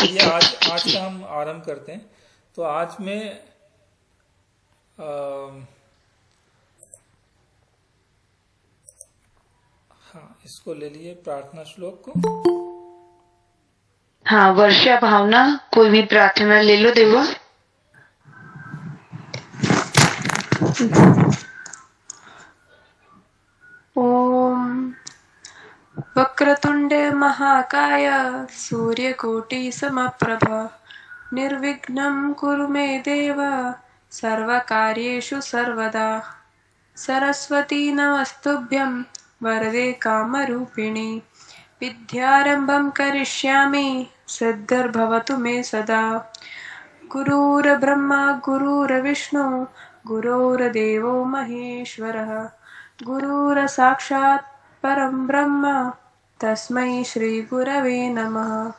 चलिए आज का हम आरंभ करते हैं। तो आज में हाँ, इसको ले लिए प्रार्थना श्लोक को। हाँ, वर्षा भावना कोई भी प्रार्थना ले लो देवा। ओम वक्रतुंड महाकाय सूर्यकोटि समप्रभ निर्विघ्नं कुरु मे देव सर्वकार्येषु सर्वदा। सरस्वती नमस्तुभ्यं वरदे कामरूपिणि विद्यारम्भं करिष्यामि सिद्धिर्भवतु मे सदा। गुरुर्ब्रह्मा गुरुर्विष्णु गुरुर्देवो महेश्वरः गुरुर्साक्षात् परं ब्रह्म तस्मै श्रीगुरवे नमः।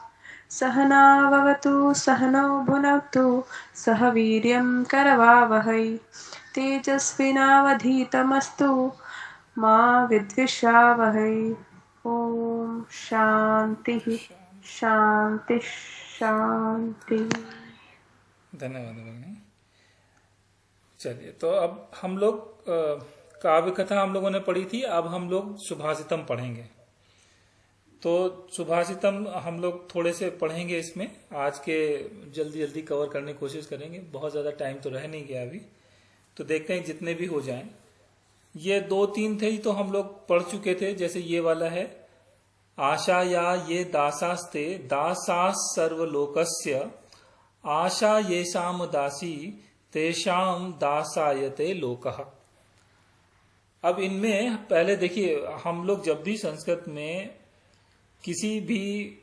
सहना भवतु सहनौ भुनक्तु सह वीर्यं करवावहै तेजस्विनावधीतमस्तु मा विद्विषावहै। ओम शांति शांति शांति। धन्यवाद भगिनी। चलिए, तो अब हम लोग काव्य कथा हम लोगों ने पढ़ी थी। अब हम लोग सुभाषितम पढ़ेंगे। तो सुभाषितम हम लोग थोड़े से पढ़ेंगे। इसमें आज के जल्दी जल्दी कवर करने की कोशिश करेंगे। बहुत ज्यादा टाइम तो रह नहीं गया अभी, तो देखते हैं जितने भी हो जाएं। ये 2-3 थे तो हम लोग पढ़ चुके थे। जैसे ये वाला है, आशा या ये दासास्ते दासास सर्वलोकस्य आशा येषाम दासी तेषाम दासायते लोकः। अब इनमें पहले देखिए, हम लोग जब भी संस्कृत में किसी भी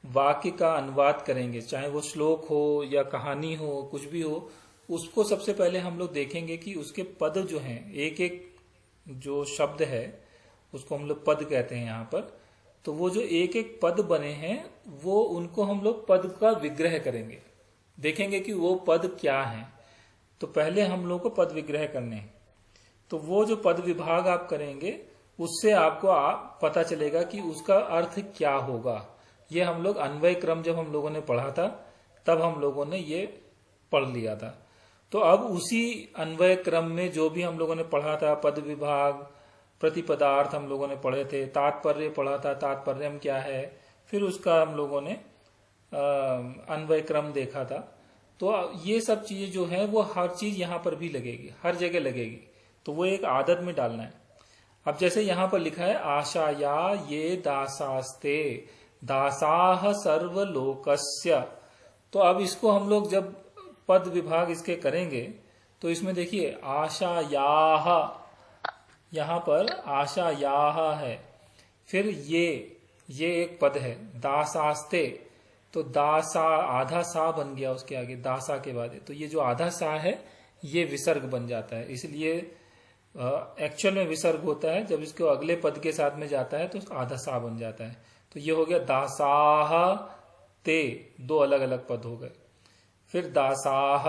वाक्य का अनुवाद करेंगे, चाहे वो श्लोक हो या कहानी हो, कुछ भी हो, उसको सबसे पहले हम लोग देखेंगे कि उसके पद जो हैं, एक एक जो शब्द है उसको हम लोग पद कहते हैं यहाँ पर। तो वो जो एक एक पद बने हैं वो उनको हम लोग पद का विग्रह करेंगे, देखेंगे कि वो पद क्या है। तो पहले हम लोग को पद विग्रह करने हैं। तो वो जो पद विभाग आप करेंगे उससे आपको पता चलेगा कि उसका अर्थ क्या होगा। ये हम लोग अन्वय क्रम जब हम लोगों ने पढ़ा था तब हम लोगों ने ये पढ़ लिया था। तो अब उसी अन्वय क्रम में जो भी हम लोगों ने पढ़ा था, पद विभाग, प्रतिपदार्थ हम लोगों ने पढ़े थे, तात्पर्य पढ़ा था, तात्पर्यम क्या है, फिर उसका हम लोगों ने अन्वय क्रम देखा था। तो ये सब चीजें जो है वो हर चीज यहाँ पर भी लगेगी, हर जगह लगेगी। तो वो एक आदत में डालना है। अब जैसे यहाँ पर लिखा है, आशाया ये दासास्ते दासाह सर्वलोकस्य। तो अब इसको हम लोग जब पद विभाग इसके करेंगे तो इसमें देखिए आशायाह, यहाँ पर आशायाह है, फिर ये एक पद है दासास्ते। तो दासा आधा सा बन गया उसके आगे, दासा के बाद। तो ये जो आधा सा है ये विसर्ग बन जाता है। इसलिए एक्चुअल में विसर्ग होता है जब इसको अगले पद के साथ में जाता है तो आधा सा बन जाता है। तो ये हो गया दासाह ते, 2 अलग अलग पद हो गए। फिर दासाह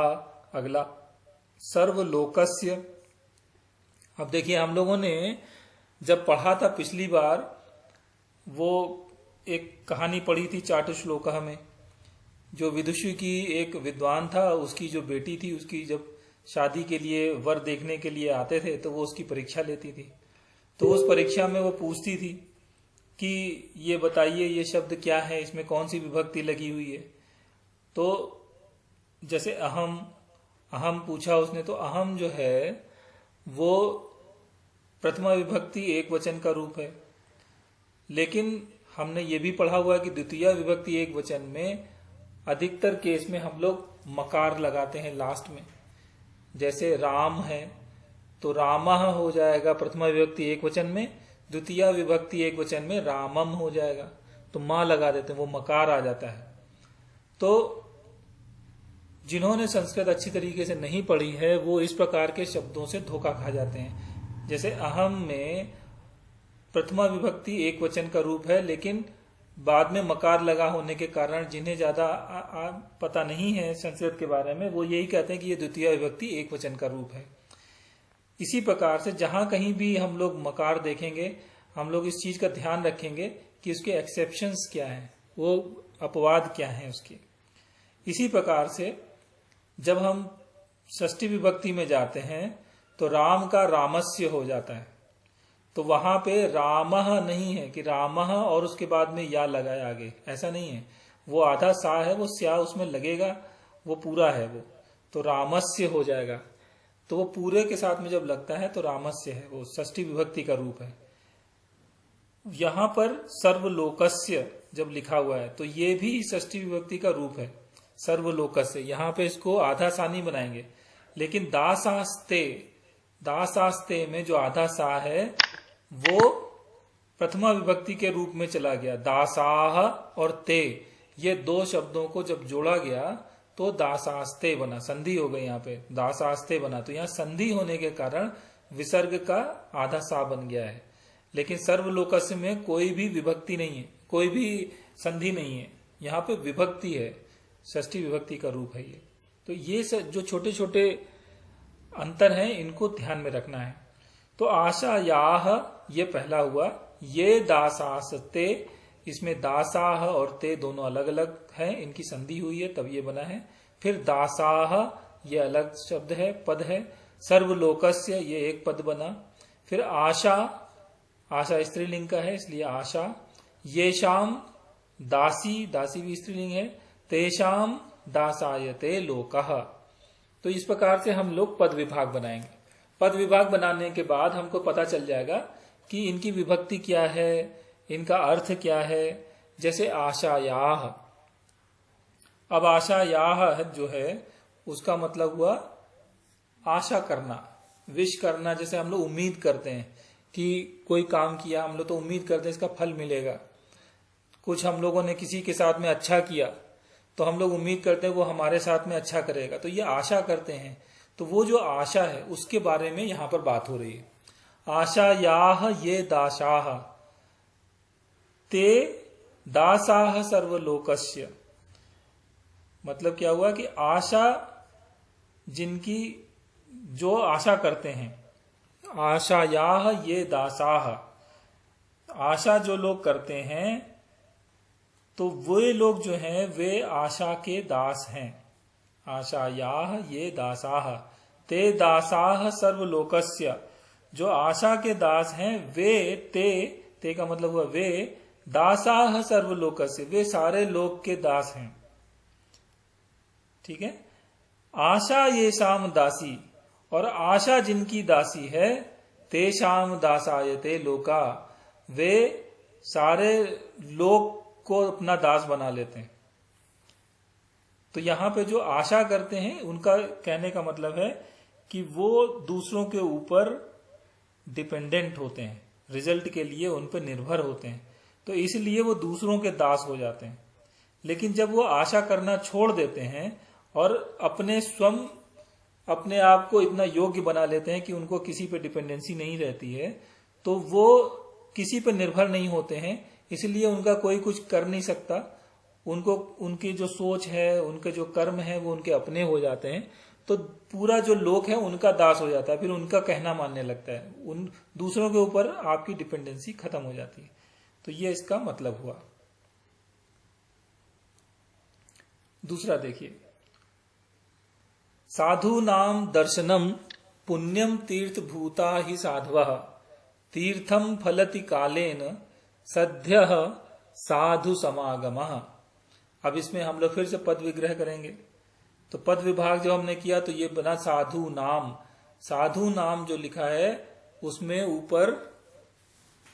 अगला, सर्वलोकस्य। अब देखिए, हम लोगों ने जब पढ़ा था पिछली बार, वो एक कहानी पढ़ी थी चाटुश्लोकः में। जो विदुषी की एक विद्वान था, उसकी जो बेटी थी, उसकी जब शादी के लिए वर देखने के लिए आते थे तो वो उसकी परीक्षा लेती थी। तो उस परीक्षा में वो पूछती थी कि ये बताइए ये शब्द क्या है, इसमें कौन सी विभक्ति लगी हुई है। तो जैसे अहम, अहम पूछा उसने, तो अहम जो है वो प्रथमा विभक्ति एक वचन का रूप है। लेकिन हमने ये भी पढ़ा हुआ है कि द्वितीय विभक्ति एक वचन में अधिकतर केस में हम लोग मकार लगाते हैं लास्ट में। जैसे राम है तो रामः हो जाएगा प्रथमा विभक्ति एक वचन में, द्वितीय विभक्ति एक वचन में रामम हो जाएगा। तो मां लगा देते हैं, वो मकार आ जाता है। तो जिन्होंने संस्कृत अच्छी तरीके से नहीं पढ़ी है वो इस प्रकार के शब्दों से धोखा खा जाते हैं। जैसे अहम में प्रथमा विभक्ति एक वचन का रूप है, लेकिन बाद में मकार लगा होने के कारण जिन्हें ज्यादा पता नहीं है संस्कृत के बारे में, वो यही कहते हैं कि ये द्वितीय विभक्ति एक वचन का रूप है। इसी प्रकार से जहां कहीं भी हम लोग मकार देखेंगे, हम लोग इस चीज का ध्यान रखेंगे कि उसके एक्सेप्शंस क्या हैं। वो अपवाद क्या है उसके। इसी प्रकार से जब हम षष्ठी विभक्ति में जाते हैं तो राम का रामस्य हो जाता है, तो वहां पे रामः नहीं है कि रामः और उसके बाद में या लगाया आगे, ऐसा नहीं है। वो आधा सा है, वो स्या उसमें लगेगा, वो पूरा है वो, तो रामस्य हो जाएगा। तो वो पूरे के साथ में जब लगता है तो रामस्य है, वो षष्ठी विभक्ति का रूप है। यहां पर सर्वलोकस्य जब लिखा हुआ है तो ये भी षष्ठी विभक्ति का रूप है, सर्वलोकस्य। यहां पे इसको आधा सा नहीं बनाएंगे, लेकिन दासास्ते, दासास्ते में जो आधा सा है वो प्रथमा विभक्ति के रूप में चला गया। दासाह और ते, ये दो शब्दों को जब जोड़ा गया तो दासास्ते बना, संधि हो गई यहाँ पे, दासास्ते बना। तो यहाँ संधि होने के कारण विसर्ग का आधा सा बन गया है। लेकिन सर्वलोकस्य में कोई भी विभक्ति नहीं है, कोई भी संधि नहीं है, यहाँ पे विभक्ति है, षष्ठी विभक्ति का रूप है ये। तो ये जो छोटे छोटे अंतर हैं इनको ध्यान में रखना है। तो आशा याह ये पहला हुआ, ये दासास्ते, इसमें दासाह और ते दोनों अलग अलग हैं, इनकी संधि हुई है तब ये बना है। फिर दासाह ये अलग शब्द है, पद है। सर्वलोकस्य ये एक पद बना। फिर आशा, आशा स्त्रीलिंग का है इसलिए आशा। ये शाम दासी, दासी भी स्त्रीलिंग है। तेषाम दासायते लोकः। तो इस प्रकार से हम लोग पद विभाग बनाएंगे। पद विभाग बनाने के बाद हमको पता चल जाएगा कि इनकी विभक्ति क्या है, इनका अर्थ क्या है। जैसे आशायाह, अब आशायाह जो है उसका मतलब हुआ आशा करना, विश करना। जैसे हम लोग उम्मीद करते हैं कि कोई काम किया हम लोग तो उम्मीद करते हैं इसका फल मिलेगा। कुछ हम लोगों ने किसी के साथ में अच्छा किया तो हम लोग उम्मीद करते हैं वो हमारे साथ में अच्छा करेगा, तो ये आशा करते हैं। तो वो जो आशा है उसके बारे में यहां पर बात हो रही है। आशायाह ये दासाह, ते दासाह सर्वलोकस्य। मतलब क्या हुआ कि आशा जिनकी, जो आशा करते हैं, आशायाह ये दासाह, आशा जो लोग करते हैं तो वे लोग जो हैं वे आशा के दास हैं। आशायाह ये दासाह, ते दासाह सर्वलोकस्य, जो आशा के दास हैं वे, ते का मतलब हुआ वे, दासाह सर्वलोकस्य, वे सारे लोक के दास हैं। ठीक है। आशा ये शाम दासी, और आशा जिनकी दासी है, ते शाम दासायते लोका, वे सारे लोक को अपना दास बना लेते हैं। तो यहां पे जो आशा करते हैं उनका कहने का मतलब है कि वो दूसरों के ऊपर डिपेंडेंट होते हैं, रिजल्ट के लिए उन पर निर्भर होते हैं, तो इसलिए वो दूसरों के दास हो जाते हैं। लेकिन जब वो आशा करना छोड़ देते हैं और अपने आप को इतना योग्य बना लेते हैं कि उनको किसी पे डिपेंडेंसी नहीं रहती है, तो वो किसी पे निर्भर नहीं होते हैं, इसलिए उनका कोई कुछ कर नहीं सकता। उनको, उनकी जो सोच है, उनके जो कर्म है वो उनके अपने हो जाते हैं, तो पूरा जो लोक है उनका दास हो जाता है, फिर उनका कहना मानने लगता है, उन दूसरों के ऊपर आपकी डिपेंडेंसी खत्म हो जाती है। तो ये इसका मतलब हुआ। दूसरा देखिए, साधु नाम दर्शनम पुण्यम तीर्थ भूता ही साधवः तीर्थम फलति कालेन सद्यः साधु समागमः। अब इसमें हम लोग फिर से पद विग्रह करेंगे। तो पद विभाग जो हमने किया तो ये बना साधु नाम। साधु नाम जो लिखा है उसमें ऊपर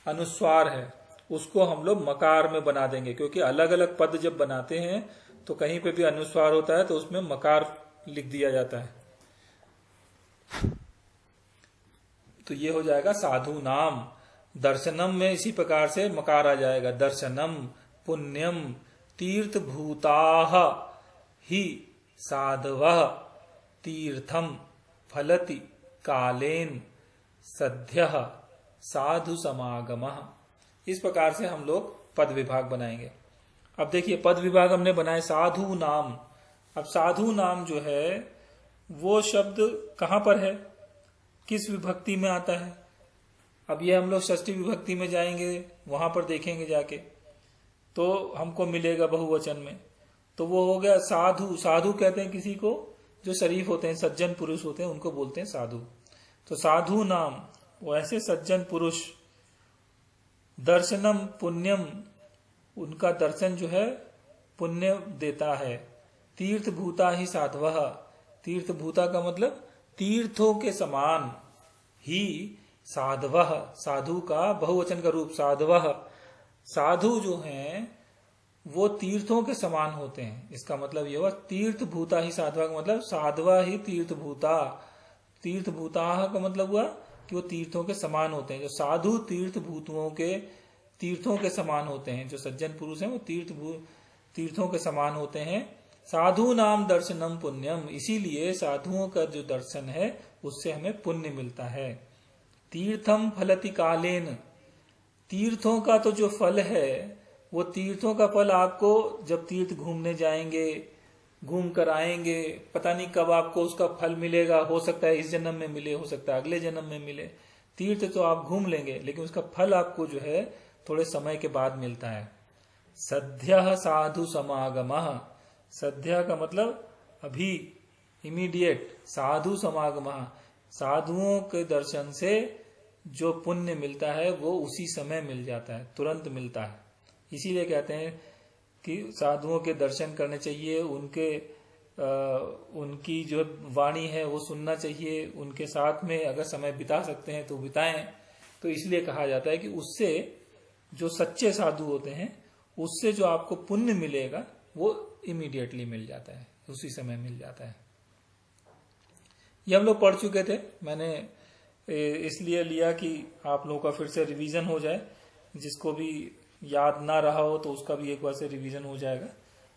अनुस्वार है, उसको हम लोग मकार में बना देंगे, क्योंकि अलग अलग पद जब बनाते हैं तो कहीं पे भी अनुस्वार होता है तो उसमें मकार लिख दिया जाता है। तो ये हो जाएगा साधु नाम। दर्शनम में इसी प्रकार से मकार आ जाएगा, दर्शनम पुण्यम तीर्थ भूताः ही साधवः तीर्थम फलति कालेन सद्यः साधु समागमः। इस प्रकार से हम लोग पद विभाग बनाएंगे। अब देखिए पद विभाग हमने बनाए साधु नाम। अब साधु नाम जो है वो शब्द कहां पर है, किस विभक्ति में आता है। अब ये हम लोग षष्ठी विभक्ति में जाएंगे, वहां पर देखेंगे जाके। तो हमको मिलेगा बहुवचन में। तो वो हो गया साधु। साधु कहते हैं किसी को जो शरीफ होते हैं, सज्जन पुरुष होते हैं, उनको बोलते हैं साधु। तो साधु नाम, वो ऐसे सज्जन पुरुष। दर्शनम पुण्यम, उनका दर्शन जो है पुण्य देता है। तीर्थ भूता ही साधवः, तीर्थ भूता का मतलब तीर्थों के समान ही साधवः, साधु का बहुवचन का रूप साधवः। साधु जो हैं वो तीर्थों के समान होते हैं। इसका मतलब ये हुआ तीर्थ भूता ही साधवा का मतलब साधवा ही तीर्थ भूता। तीर्थ भूता का मतलब हुआ कि वो तीर्थों के समान होते हैं। जो साधु तीर्थों के समान होते हैं। जो सज्जन पुरुष हैं वो तीर्थों के समान होते हैं। साधु नाम दर्शनम पुण्यम, इसीलिए साधुओं का जो दर्शन है उससे हमें पुण्य मिलता है। तीर्थम फलति कालेन, तीर्थों का तो जो फल है वो तीर्थों का फल आपको जब तीर्थ घूमने जाएंगे, घूम कर आएंगे, पता नहीं कब आपको उसका फल मिलेगा। हो सकता है इस जन्म में मिले, हो सकता है अगले जन्म में मिले। तीर्थ तो आप घूम लेंगे लेकिन उसका फल आपको जो है थोड़े समय के बाद मिलता है। सद्यः साधु समागमः, सद्य का मतलब अभी, इमीडिएट। साधु समागमः, साधुओं के दर्शन से जो पुण्य मिलता है वो उसी समय मिल जाता है, तुरंत मिलता है। इसीलिए कहते हैं कि साधुओं के दर्शन करने चाहिए, उनकी जो वाणी है वो सुनना चाहिए, उनके साथ में अगर समय बिता सकते हैं तो बिताएं। तो इसलिए कहा जाता है कि उससे जो सच्चे साधु होते हैं उससे जो आपको पुण्य मिलेगा वो इमीडिएटली मिल जाता है, उसी समय मिल जाता है। ये हम लोग पढ़ चुके थे, मैंने इसलिए लिया कि आप लोगों का फिर से रिवीजन हो जाए। जिसको भी याद ना रहा हो तो उसका भी एक बार से रिवीजन हो जाएगा।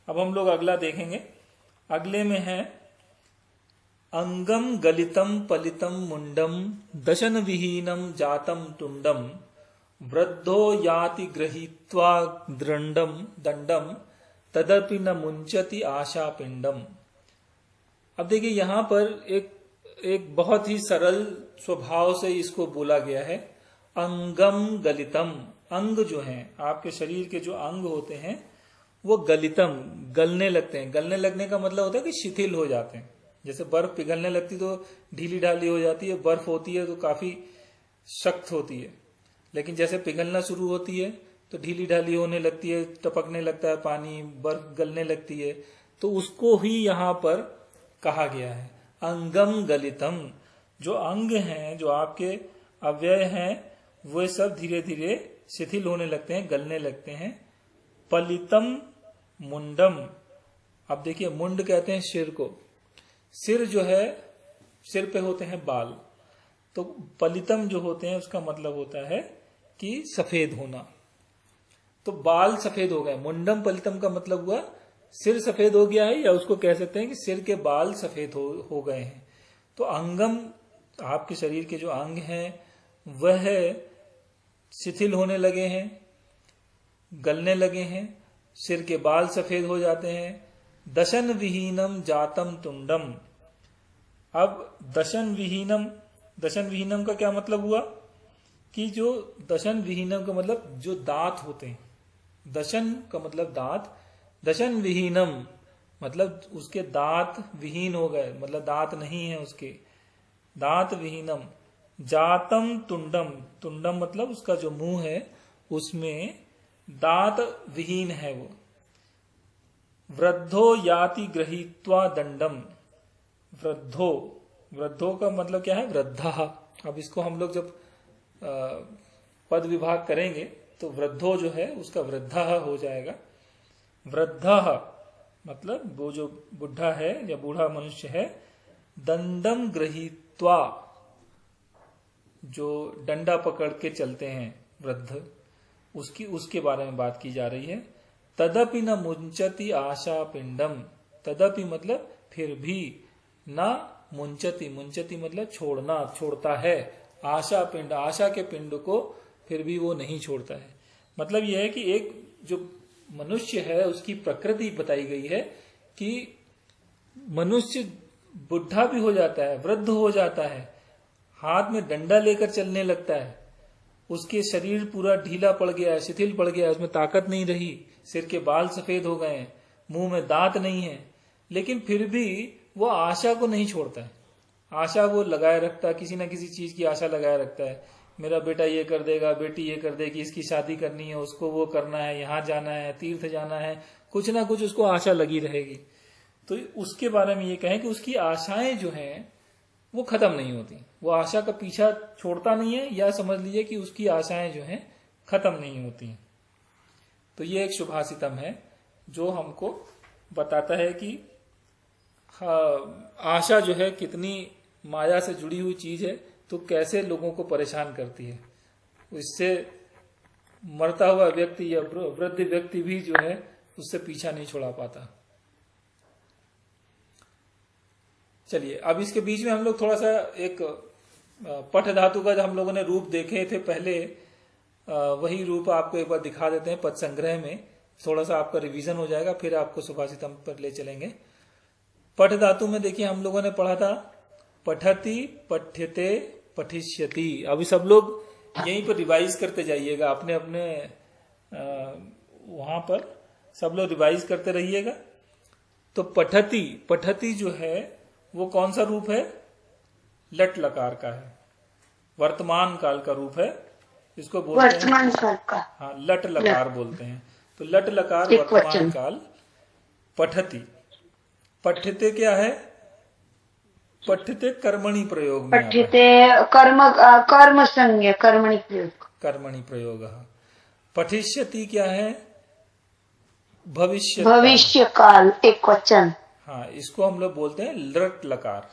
अब हम लोग अगला देखेंगे। अगले में है अंगम गलितम पलितम मुंडम दशन विहीनम जातम तुंडम वृद्धो याति गृहीत्वा दंडम तदपि न मुंचति आशा पिंडम। अब देखिए यहां पर एक बहुत ही सरल स्वभाव से इसको बोला गया है। अंगम गलितम, अंग जो हैं आपके शरीर के जो अंग होते हैं वो गलितम, गलने लगते हैं। गलने लगने का मतलब होता है कि शिथिल हो जाते हैं। जैसे बर्फ पिघलने लगती तो ढीली ढाली हो जाती है, बर्फ होती है तो काफी सख्त होती है, लेकिन जैसे पिघलना शुरू होती है तो ढीली ढाली होने लगती है, टपकने लगता है पानी, बर्फ गलने लगती है। तो उसको ही यहाँ पर कहा गया है अंगम गलितम। जो अंग हैं, जो आपके अवयव हैं, वे सब धीरे धीरे शिथिल होने लगते हैं, गलने लगते हैं। पलितम मुंडम, अब देखिए मुंड कहते हैं सिर को। सिर जो है, सिर पे होते हैं बाल, तो पलितम जो होते हैं उसका मतलब होता है कि सफेद होना। तो बाल सफेद हो गए। मुंडम पलितम का मतलब हुआ सिर सफेद हो गया है, या उसको कह सकते हैं कि सिर के बाल सफेद हो गए हैं। तो अंगम, आपके शरीर के जो अंग हैं वह शिथिल होने लगे हैं, गलने लगे हैं, सिर के बाल सफेद हो जाते हैं। दशन विहीनम जातम तुंडम। अब दशन विहीनम का क्या मतलब हुआ कि जो दशन विहीनम का मतलब जो दांत होते हैं, दशन का मतलब दांत, दशन विहीनम मतलब उसके दांत विहीन हो गए, मतलब दांत नहीं है उसके, दांत विहीनम। जातम तुंडम, तुंडम मतलब उसका जो मुंह है उसमें दांत विहीन है वो। वृद्धो याति गृहीत्वा दंडम, वृद्धो का मतलब क्या है, वृद्धा। अब इसको हम लोग जब पद विभाग करेंगे तो वृद्धो जो है उसका वृद्धा हो जाएगा। वृद्धा मतलब वो जो बुढ़ा है या बूढ़ा मनुष्य है। दंडम गृहीत्वा, जो डंडा पकड़ के चलते हैं वृद्ध, उसके बारे में बात की जा रही है। तदपि न मुंचति आशा पिंडम, तदपि मतलब फिर भी, न मुंचति, मुंचति मतलब छोड़ना, छोड़ता है। आशा पिंड, आशा के पिंड को फिर भी वो नहीं छोड़ता है। मतलब यह है कि एक जो मनुष्य है उसकी प्रकृति बताई गई है कि मनुष्य बुढ़ा भी हो जाता है, वृद्ध हो जाता है, हाथ में डंडा लेकर चलने लगता है, उसके शरीर पूरा ढीला पड़ गया है, शिथिल पड़ गया है, उसमें ताकत नहीं रही, सिर के बाल सफेद हो गए हैं, मुंह में दांत नहीं है, लेकिन फिर भी वो आशा को नहीं छोड़ता है। आशा वो लगाए रखता है, किसी ना किसी चीज की आशा लगाए रखता है। मेरा बेटा ये कर देगा, बेटी ये कर देगी, इसकी शादी करनी है, उसको वो करना है, यहाँ जाना है, तीर्थ जाना है, कुछ ना कुछ उसको आशा लगी रहेगी। तो उसके बारे में ये कहें कि उसकी आशाएं जो हैं वो खत्म नहीं होती, वो आशा का पीछा छोड़ता नहीं है, या समझ लीजिए कि उसकी आशाएं जो हैं खत्म नहीं होती हैं। तो ये एक शुभाषितम है जो हमको बताता है कि आशा जो है कितनी माया से जुड़ी हुई चीज है, तो कैसे लोगों को परेशान करती है। इससे मरता हुआ व्यक्ति या वृद्ध व्यक्ति भी जो है उससे पीछा नहीं छुड़ा पाता। चलिए, अब इसके बीच में हम लोग थोड़ा सा एक पठ धातु का जो हम लोगों ने रूप देखे थे पहले, वही रूप आपको एक बार दिखा देते हैं पद संग्रह में, थोड़ा सा आपका रिवीजन हो जाएगा, फिर आपको सुभाषितम पर ले चलेंगे। पठ धातु में देखिए हम लोगों ने पढ़ा था पठति, पठ्यते, पठिष्यति। अभी सब लोग यहीं पर रिवाइज करते जाइएगा, अपने अपने वहां पर सब लोग रिवाइज करते रहिएगा। तो पठति, पठति जो है वो कौन सा रूप है? लट लकार का है, वर्तमान काल का रूप है, इसको बोलते हैं वर्तमान काल का। हाँ, लट लकार बोलते हैं। तो लट लकार वर्तमान काल। पठति, पठ्यते क्या है? पठ्यते कर्मणि प्रयोग में, पठ्यते कर्म संज्ञा, कर्मणि प्रयोग, कर्मणि प्रयोग। पठिष्यति क्या है? भविष्य भविष्य काल, एक वचन। हाँ, इसको हम लोग बोलते हैं लट लकार।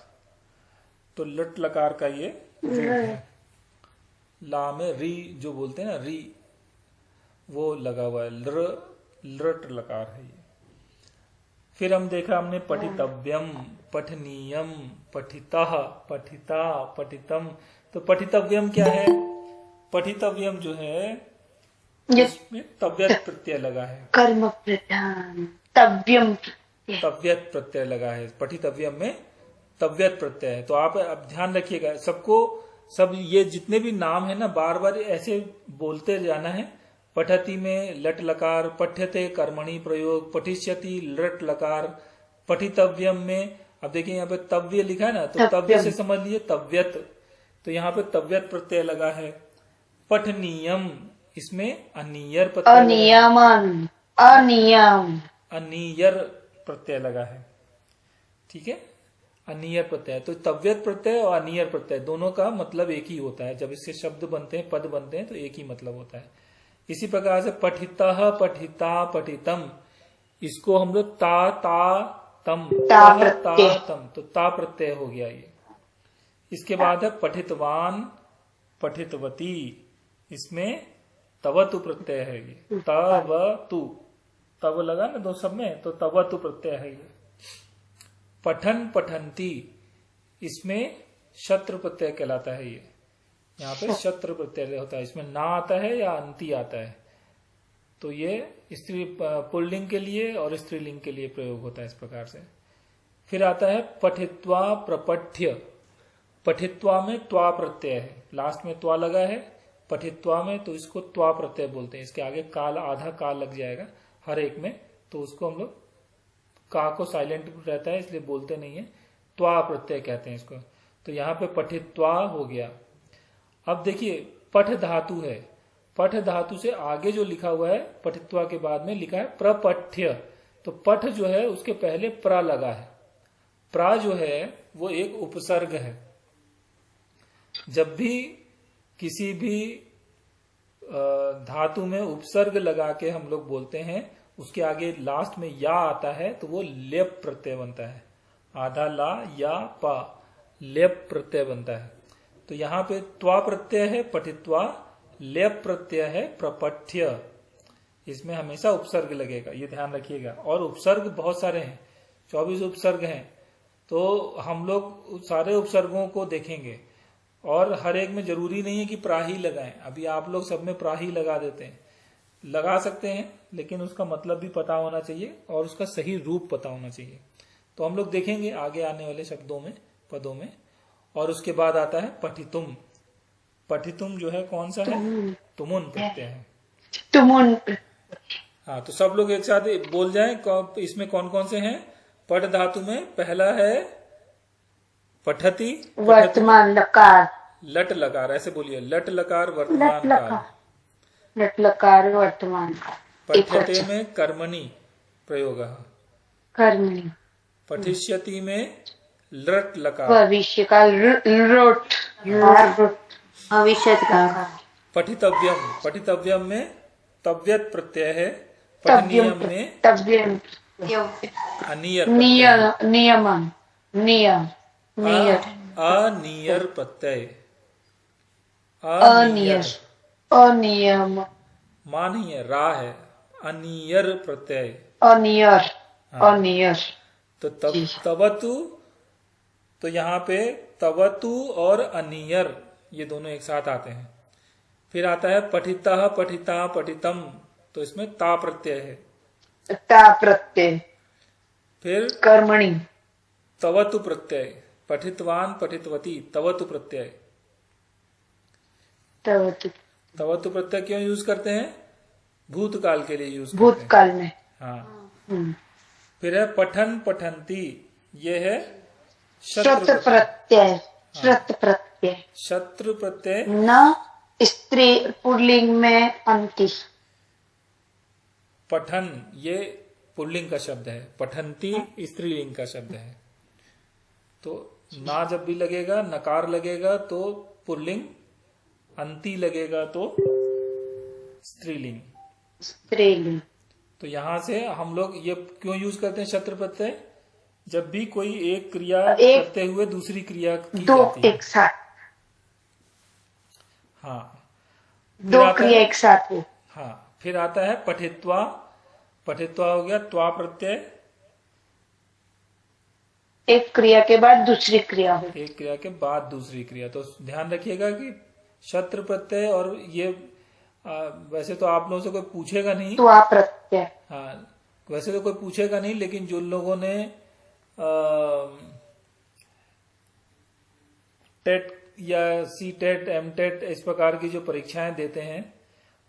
तो लट लकार का ये रूप है। ला में री जो बोलते हैं ना, री वो लगा हुआ है, लट लकार है ये। फिर हम देखा हमने पठितव्यम, पठनीयम, पठितः, पठिता, पठितम। तो पठितव्यम क्या है? पठितव्यम जो है इसमें तव्यत प्रत्यय लगा है, कर्म प्रधान, तव्यम, तव्यत प्रत्यय लगा है। पठितव्यम में तव्यत प्रत्यय है। तो आप अब ध्यान रखिएगा, सबको सब ये जितने भी नाम है ना, बार बार ऐसे बोलते जाना है। पठति में लट लकार, पठ्यते कर्मणि प्रयोग, पठिष्यति लट लकार, पठितव्यम में अब देखिए यहाँ पे तव्य लिखा है ना, तो तव्य से समझ लिए तव्यत, तो यहाँ पे तव्यत प्रत्यय लगा है। पठनीयम, इसमें अनियर प्रत्यय, अनियमन, अनियम, अनियर प्रत्यय लगा है। ठीक है, अनियर प्रत्यय। तो तव्यत प्रत्यय और अनियर प्रत्यय दोनों का मतलब एक ही होता है। जब इससे शब्द बनते हैं, पद बनते हैं, तो एक ही मतलब होता है। इसी प्रकार से पठितः, पठिता, पठितम, इसको हम लोग ता, ता, तम, ता, तम, तो ता प्रत्यय हो गया ये। इसके बाद है पठितवान, पठितवती, इसमें तवतु प्रत्यय है ये। तवतु, तव लगा ना दो सब में, तो तवतु प्रत्यय है ये। पठन, पठंती, इसमें शत्रु प्रत्यय कहलाता है ये। यहाँ पे शत्रु प्रत्यय होता है, इसमें ना आता है या अंति आता है। तो ये स्त्री पुल्लिंग के लिए और स्त्रीलिंग के लिए प्रयोग होता है इस प्रकार से। फिर आता है पठित्वा, प्रपठ्य। पठित्वा में त्वा प्रत्यय है, लास्ट में त्वा लगा है। पठित्वा में तो इसको त्वा प्रत्यय बोलते हैं। इसके आगे काल, आधा काल लग जाएगा हर एक में, तो उसको हम लोग का को साइलेंट रहता है इसलिए बोलते नहीं है, त्वा प्रत्यय कहते हैं इसको। तो यहाँ पे पठित्वा हो गया। अब देखिए पठ धातु है, पठ धातु से आगे जो लिखा हुआ है पठित्वा के बाद में लिखा है प्रपठ्य। तो पठ जो है उसके पहले प्र लगा है। प्रा जो है वो एक उपसर्ग है। जब भी किसी भी धातु में उपसर्ग लगा के हम लोग बोलते हैं, उसके आगे लास्ट में या आता है तो वो लेप प्रत्यय बनता है। आधा ला या पा, लेप प्रत्यय बनता है। तो यहाँ पे त्वा प्रत्यय है पठित्वा, लेप प्रत्यय है प्रपठ्य। इसमें हमेशा उपसर्ग लगेगा, ये ध्यान रखिएगा। और उपसर्ग बहुत सारे हैं, 24 उपसर्ग हैं। तो हम लोग सारे उपसर्गों को देखेंगे और हर एक में जरूरी नहीं है कि प्राही लगाएं। अभी आप लोग सब में प्राही लगा देते हैं, लगा सकते हैं, लेकिन उसका मतलब भी पता होना चाहिए और उसका सही रूप पता होना चाहिए। तो हम लोग देखेंगे आगे आने वाले शब्दों में, पदों में। और उसके बाद आता है पठितुम। पठितुम जो है कौन सा है? तुमुन प्रत्यय है। तुमुन, हाँ, तो सब लोग एक साथ बोल जाएं। इसमें कौन कौन से हैं? पठ धातु में पहला है पठती, पठती वर्तमान लकार, लट लकार, ऐसे बोलिए, लट लकार लट वर्तमान काल। लकार, लट लकार वर्तमान काल, एक पठ्यते वचन, में कर्मणि प्रयोग, कर्मणि, पठिष्यति में लट लकार, भविष्य काल, रोट, भविष्य का पठितव्यम, पठितव्यम में तव्यत प्रत्यय है, तव्यम, पठनीयम में तव्यम, अनियर प्रत्यय है। नियमन, नियम, नियर, अनियर प्रत्यय, अनियर, अनियम, मां नहीं है, रा है, अनियर प्रत्यय। अनियर, हाँ। अनियर, तो तवतु, तो यहाँ पे तवतु और अनियर ये दोनों एक साथ आते हैं। फिर आता है पठिता, पठिता, पठितम, तो इसमें ता प्रत्यय है। ता प्रत्यय, फिर कर्मणि, तवतु प्रत्यय, पठितवान, पठितवती, तवतु प्रत्यय। तवतु, तवतु प्रत्यय क्यों यूज करते हैं? भूतकाल के लिए यूज करते हैं। भूतकाल में। हाँ। हम्म। फिर है पठन, पठंती, ये है श्रुत प्रत्यय, श्रुत प्रत्यय, शत्रु प्रत्यय, न स्त्री पुल्लिंग में अंति, पठन ये पुल्लिंग का शब्द है, पठंती स्त्रीलिंग का शब्द है। तो ना जब भी लगेगा, नकार लगेगा तो पुल्लिंग, अंति लगेगा तो स्त्रीलिंग। स्त्रीलिंग। तो यहां से हम लोग ये क्यों यूज करते हैं शत्रु प्रत्यय? जब भी कोई एक क्रिया करते हुए दूसरी क्रिया की दो जाती है। एक साथ, हाँ, दो क्रिया एक साथ हो। हाँ, फिर आता है पठित्वा, पठित्वा हो गया त्वा प्रत्यय, एक क्रिया के बाद दूसरी क्रिया हो। एक क्रिया के बाद दूसरी क्रिया। तो ध्यान रखिएगा कि शत्रु प्रत्यय, और ये वैसे तो आप लोगों से कोई पूछेगा नहीं, त्वा प्रत्यय, हाँ, वैसे तो कोई पूछेगा नहीं, लेकिन जो लोगों ने टेट या सी टेट, एम टेट इस प्रकार की जो परीक्षाएं देते हैं,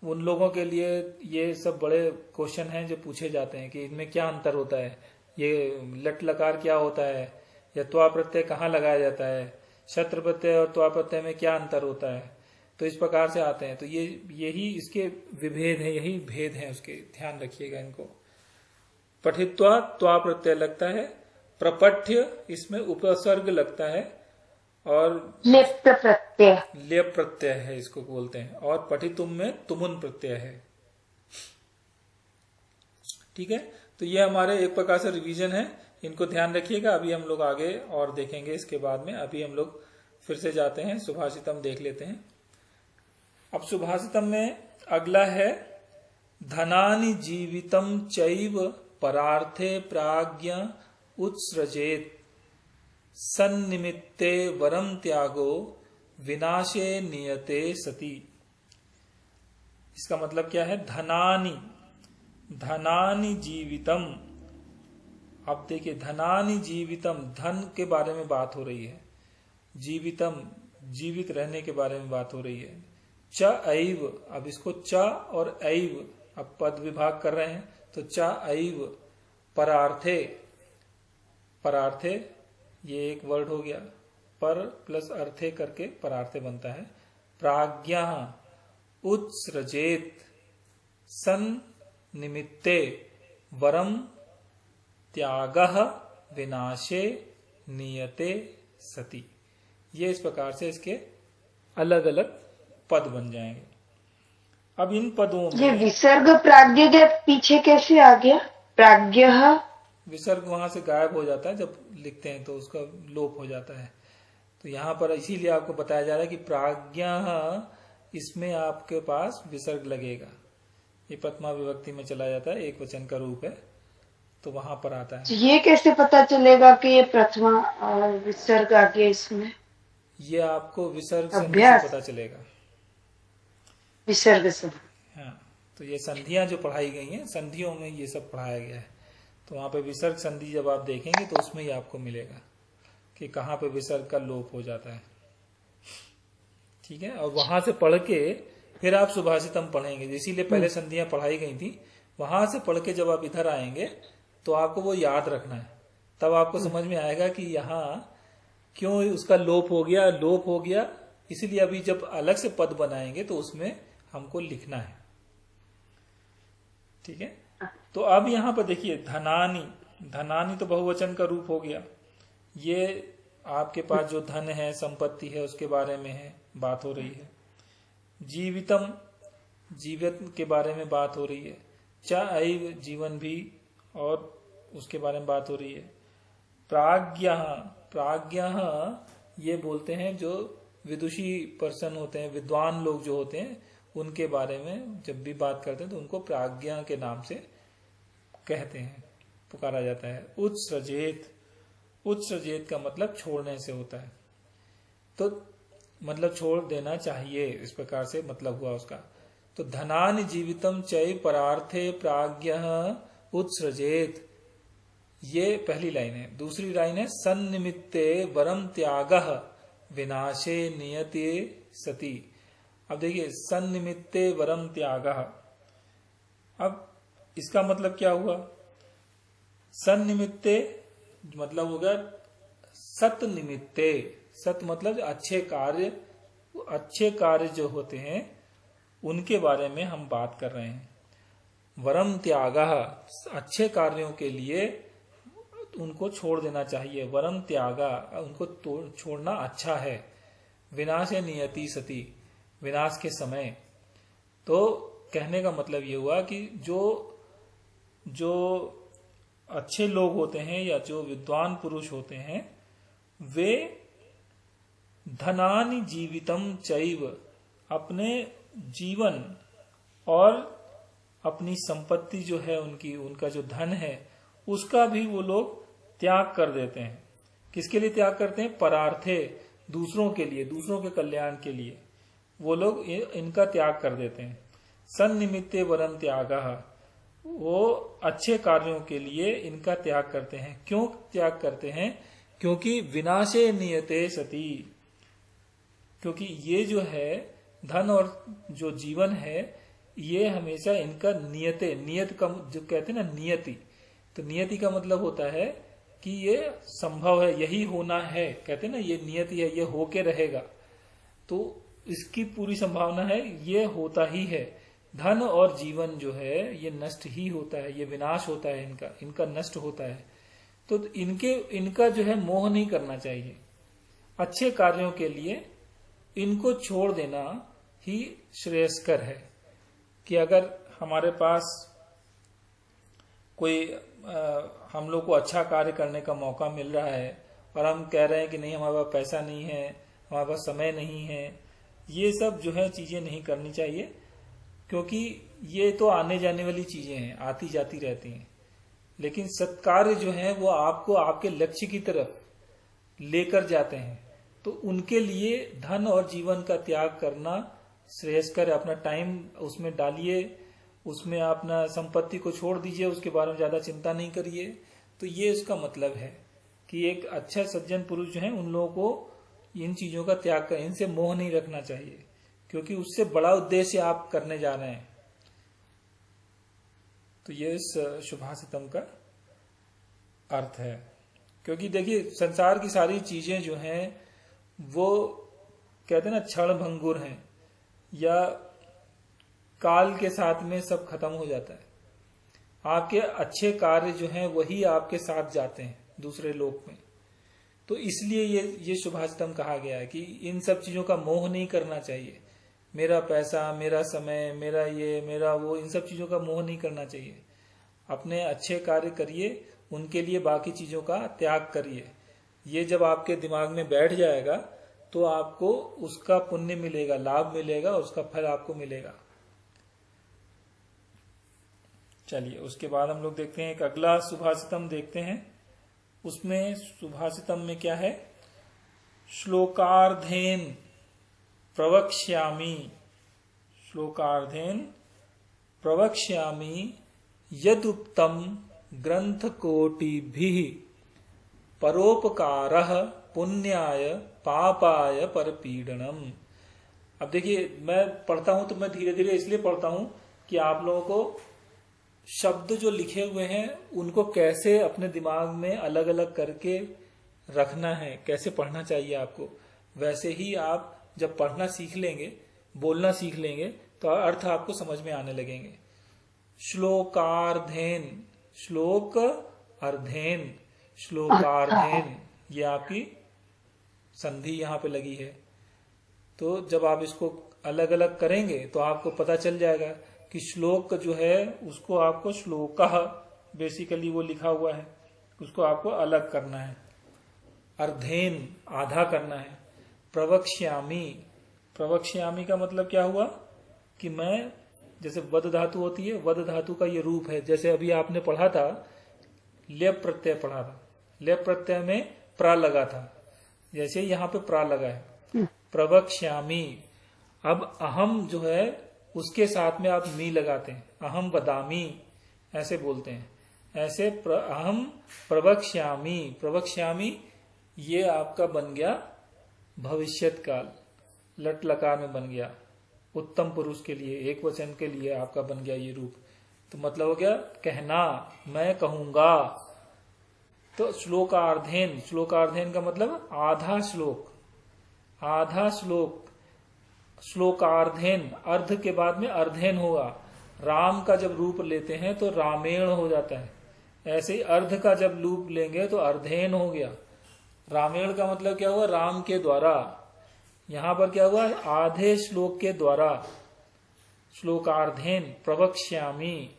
उन लोगों के लिए ये सब बड़े क्वेश्चन हैं जो पूछे जाते हैं कि इनमें क्या अंतर होता है, ये लट लकार क्या होता है, या त्वा प्रत्यय कहाँ लगाया जाता है, शत्रु प्रत्यय और त्वा प्रत्यय में क्या अंतर होता है। तो इस प्रकार से आते हैं। तो यही इसके विभेद है, यही भेद है उसके, ध्यान रखिएगा इनको। पठित्वा त्वा प्रत्यय लगता है, प्रपठ्य इसमें उपसर्ग लगता है, और लिप्त प्रत्यय, लेप प्रत्यय है इसको बोलते हैं, और पठितुम में तुमुन प्रत्यय है। ठीक है, तो ये हमारे एक प्रकार से रिवीजन है, इनको ध्यान रखिएगा। अभी हम लोग आगे और देखेंगे इसके बाद में। अभी हम लोग फिर से जाते हैं, सुभाषितम देख लेते हैं। अब सुभाषितम में अगला है धनानि जीवितम चैव परार्थे प्राज्ञ उत्सृजेत सन्निमित्ते वरम त्यागो विनाशे नियते सति। इसका मतलब क्या है? धनानि, धनानि जीवितम। अब देखिए, धनानि जीवितम, धन के बारे में बात हो रही है, जीवितम जीवित रहने के बारे में बात हो रही है। च ऐव, अब इसको च और ऐव अब पद विभाग कर रहे हैं, तो च ऐव परार्थे, परार्थे ये एक वर्ड हो गया, पर प्लस अर्थे करके परार्थे बनता है। प्राज्ञा उत्सृजेत सन निमित्ते वरम त्यागः विनाशे नियते सति। ये इस प्रकार से इसके अलग अलग पद बन जाएंगे। अब इन पदों ये में विसर्ग प्राज्ञ के पीछे कैसे आ गया? प्राज्ञ, विसर्ग वहां से गायब हो जाता है, जब लिखते हैं तो उसका लोप हो जाता है। तो यहाँ पर इसीलिए आपको बताया जा रहा है कि प्राज्ञा, इसमें आपके पास विसर्ग लगेगा। ये प्रथमा विभक्ति में चला जाता है, एक वचन का रूप है, तो वहां पर आता है। ये कैसे पता चलेगा कि ये प्रथमा विसर्ग आ गया इसमें? ये आपको विसर्ग संधि अभ्यास। से पता चलेगा। विसर्ग से। हाँ, तो ये संधियां जो पढ़ाई गई हैं, संधियों में ये सब पढ़ाया गया है। तो वहां पे विसर्ग संधि जब आप देखेंगे तो उसमें ही आपको मिलेगा कि कहाँ पे विसर्ग का लोप हो जाता है। ठीक है, और वहां से पढ़ के फिर आप सुभाषितम पढ़ेंगे। इसीलिए पहले संधियां पढ़ाई गई थी, वहां से पढ़ के जब आप इधर आएंगे तो आपको वो याद रखना है, तब आपको समझ में आएगा कि यहाँ क्यों उसका लोप हो गया। इसीलिए अभी जब अलग से पद बनाएंगे तो उसमें हमको लिखना है। ठीक है, तो अब यहाँ पर देखिए धनानी, धनानी तो बहुवचन का रूप हो गया। ये आपके पास जो धन है, संपत्ति है, उसके बारे में है बात हो रही है। जीवितम, जीवित के बारे में बात हो रही है। चाइव, जीवन भी, और उसके बारे में बात हो रही है। प्राज्ञ, प्राज्ञ ये बोलते हैं जो विदुषी पर्सन होते हैं, विद्वान लोग जो होते हैं, उनके बारे में जब भी बात करते हैं तो उनको प्राज्ञ के नाम से कहते हैं, पुकारा जाता है। उत्सृजेत, उत्सृजेत का मतलब छोड़ने से होता है, तो मतलब छोड़ देना चाहिए, इस प्रकार से मतलब हुआ उसका। तो धनानि जीवितम चै परार्थे प्राज्ञ उत्सृजेत, ये पहली लाइन है। दूसरी लाइन है सन्निमित्ते वरम त्यागः विनाशे नियते सति। अब देखिए सन्निमित्ते वरम त्यागः, अब इसका मतलब क्या हुआ? सन्निमित्ते मतलब होगा सत निमित्ते, सत मतलब अच्छे कार्य, अच्छे कार्य जो होते हैं उनके बारे में हम बात कर रहे हैं। वरम त्यागः, अच्छे कार्यों के लिए उनको छोड़ देना चाहिए। वरम त्यागा, उनको छोड़ना अच्छा है। विनाश नियति सती, विनाश के समय। तो कहने का मतलब ये हुआ कि जो अच्छे लोग होते हैं या जो विद्वान पुरुष होते हैं, वे धनानि जीवितम चैव, अपने जीवन और अपनी संपत्ति जो है उनकी, उनका जो धन है उसका भी वो लोग त्याग कर देते हैं। किसके लिए त्याग करते हैं? परार्थे, दूसरों के लिए, दूसरों के कल्याण के लिए वो लोग इनका त्याग कर देते हैं। सन्निमित्ते वरम त्यागः, वो अच्छे कार्यों के लिए इनका त्याग करते हैं। क्यों त्याग करते हैं? क्योंकि विनाशे नियते सती, क्योंकि ये जो है धन और जो जीवन है ये हमेशा इनका नियते, नियत का जो कहते हैं ना नियति, तो नियति का मतलब होता है कि ये संभव है, यही होना है, कहते हैं ना ये नियति है, ये होके रहेगा, तो इसकी पूरी संभावना है, ये होता ही है। धन और जीवन जो है ये नष्ट ही होता है, ये विनाश होता है, इनका नष्ट होता है। तो इनका जो है मोह नहीं करना चाहिए। अच्छे कार्यों के लिए इनको छोड़ देना ही श्रेयस्कर है। कि अगर हमारे पास कोई हम लोग को अच्छा कार्य करने का मौका मिल रहा है और हम कह रहे हैं कि नहीं हमारे पास पैसा नहीं है, हमारे पास समय नहीं है, ये सब जो है चीजें नहीं करनी चाहिए, क्योंकि ये तो आने जाने वाली चीजें हैं, आती जाती रहती हैं। लेकिन सत्कार्य जो है वो आपको आपके लक्ष्य की तरफ लेकर जाते हैं, तो उनके लिए धन और जीवन का त्याग करना श्रेयस्कर है। अपना टाइम उसमें डालिए, उसमें अपना संपत्ति को छोड़ दीजिए, उसके बारे में ज्यादा चिंता नहीं करिए। तो ये उसका मतलब है कि एक अच्छा सज्जन पुरुष जो है उन लोगों को इन चीजों का त्याग कर, इनसे मोह नहीं रखना चाहिए, क्योंकि उससे बड़ा उद्देश्य आप करने जा रहे हैं। तो ये इस शुभासितम का अर्थ है। क्योंकि देखिए संसार की सारी चीजें जो हैं वो कहते हैं ना क्षण भंगुर हैं, या काल के साथ में सब खत्म हो जाता है। आपके अच्छे कार्य जो हैं वही आपके साथ जाते हैं दूसरे लोक में। तो इसलिए ये शुभासितम कहा गया है कि इन सब चीजों का मोह नहीं करना चाहिए। मेरा पैसा, मेरा समय, मेरा ये, मेरा वो, इन सब चीजों का मोह नहीं करना चाहिए। अपने अच्छे कार्य करिए, उनके लिए बाकी चीजों का त्याग करिए। ये जब आपके दिमाग में बैठ जाएगा तो आपको उसका पुण्य मिलेगा, लाभ मिलेगा, उसका फल आपको मिलेगा। चलिए उसके बाद हम लोग देखते हैं एक अगला सुभाषितम देखते हैं। उसमें सुभाषितम में क्या है? श्लोकार्धेन प्रवक्ष्यामि, श्लोकार्धेन प्रवक्ष्यामि यदुक्तम ग्रंथ कोटिभिः परोपकारः पुण्याय पापाय परपीडनम। अब देखिए मैं पढ़ता हूं तो मैं धीरे धीरे इसलिए पढ़ता हूं कि आप लोगों को शब्द जो लिखे हुए हैं उनको कैसे अपने दिमाग में अलग अलग करके रखना है, कैसे पढ़ना चाहिए आपको, वैसे ही आप जब पढ़ना सीख लेंगे, बोलना सीख लेंगे, तो अर्थ आपको समझ में आने लगेंगे। श्लोकार्धेन, श्लोक अर्धेन, श्लोकार्धेन, ये आपकी संधि यहां पे लगी है। तो जब आप इसको अलग अलग करेंगे तो आपको पता चल जाएगा कि श्लोक जो है उसको आपको श्लोकः बेसिकली वो लिखा हुआ है, उसको आपको अलग करना है। अर्धेन, आधा करना है। प्रवक्ष्यामि, प्रवक्ष्यामि का मतलब क्या हुआ कि मैं, जैसे वद धातु होती है, वद धातु का ये रूप है। जैसे अभी आपने पढ़ा था, लेप प्रत्यय पढ़ा था, लेप प्रत्यय में प्रा लगा था, जैसे यहाँ पे प्रा लगा है। प्रवक्ष्यामि, अब अहम जो है उसके साथ में आप मी लगाते हैं, अहम वदामी ऐसे बोलते हैं। ऐसे अहम प्रवक्ष्यामि, प्रवक्ष्यामि ये आपका बन गया भविष्यत काल, लट लकार में बन गया। उत्तम पुरुष के लिए, एक वचन के लिए आपका बन गया ये रूप। तो मतलब हो गया कहना, मैं कहूंगा। तो श्लोकार्धेन, श्लोकार्धेन का मतलब आधा श्लोक, आधा श्लोक। श्लोकार्धेन, अर्ध के बाद में अर्धेन होगा। राम का जब रूप लेते हैं तो रामेण हो जाता है, ऐसे ही अर्ध का जब रूप लेंगे तो अर्धेन हो गया। रामेण का मतलब क्या हुआ, राम के द्वारा। यहां पर क्या हुआ, आधे श्लोक के द्वारा। श्लोकार्धेन प्रवक्ष्यामि,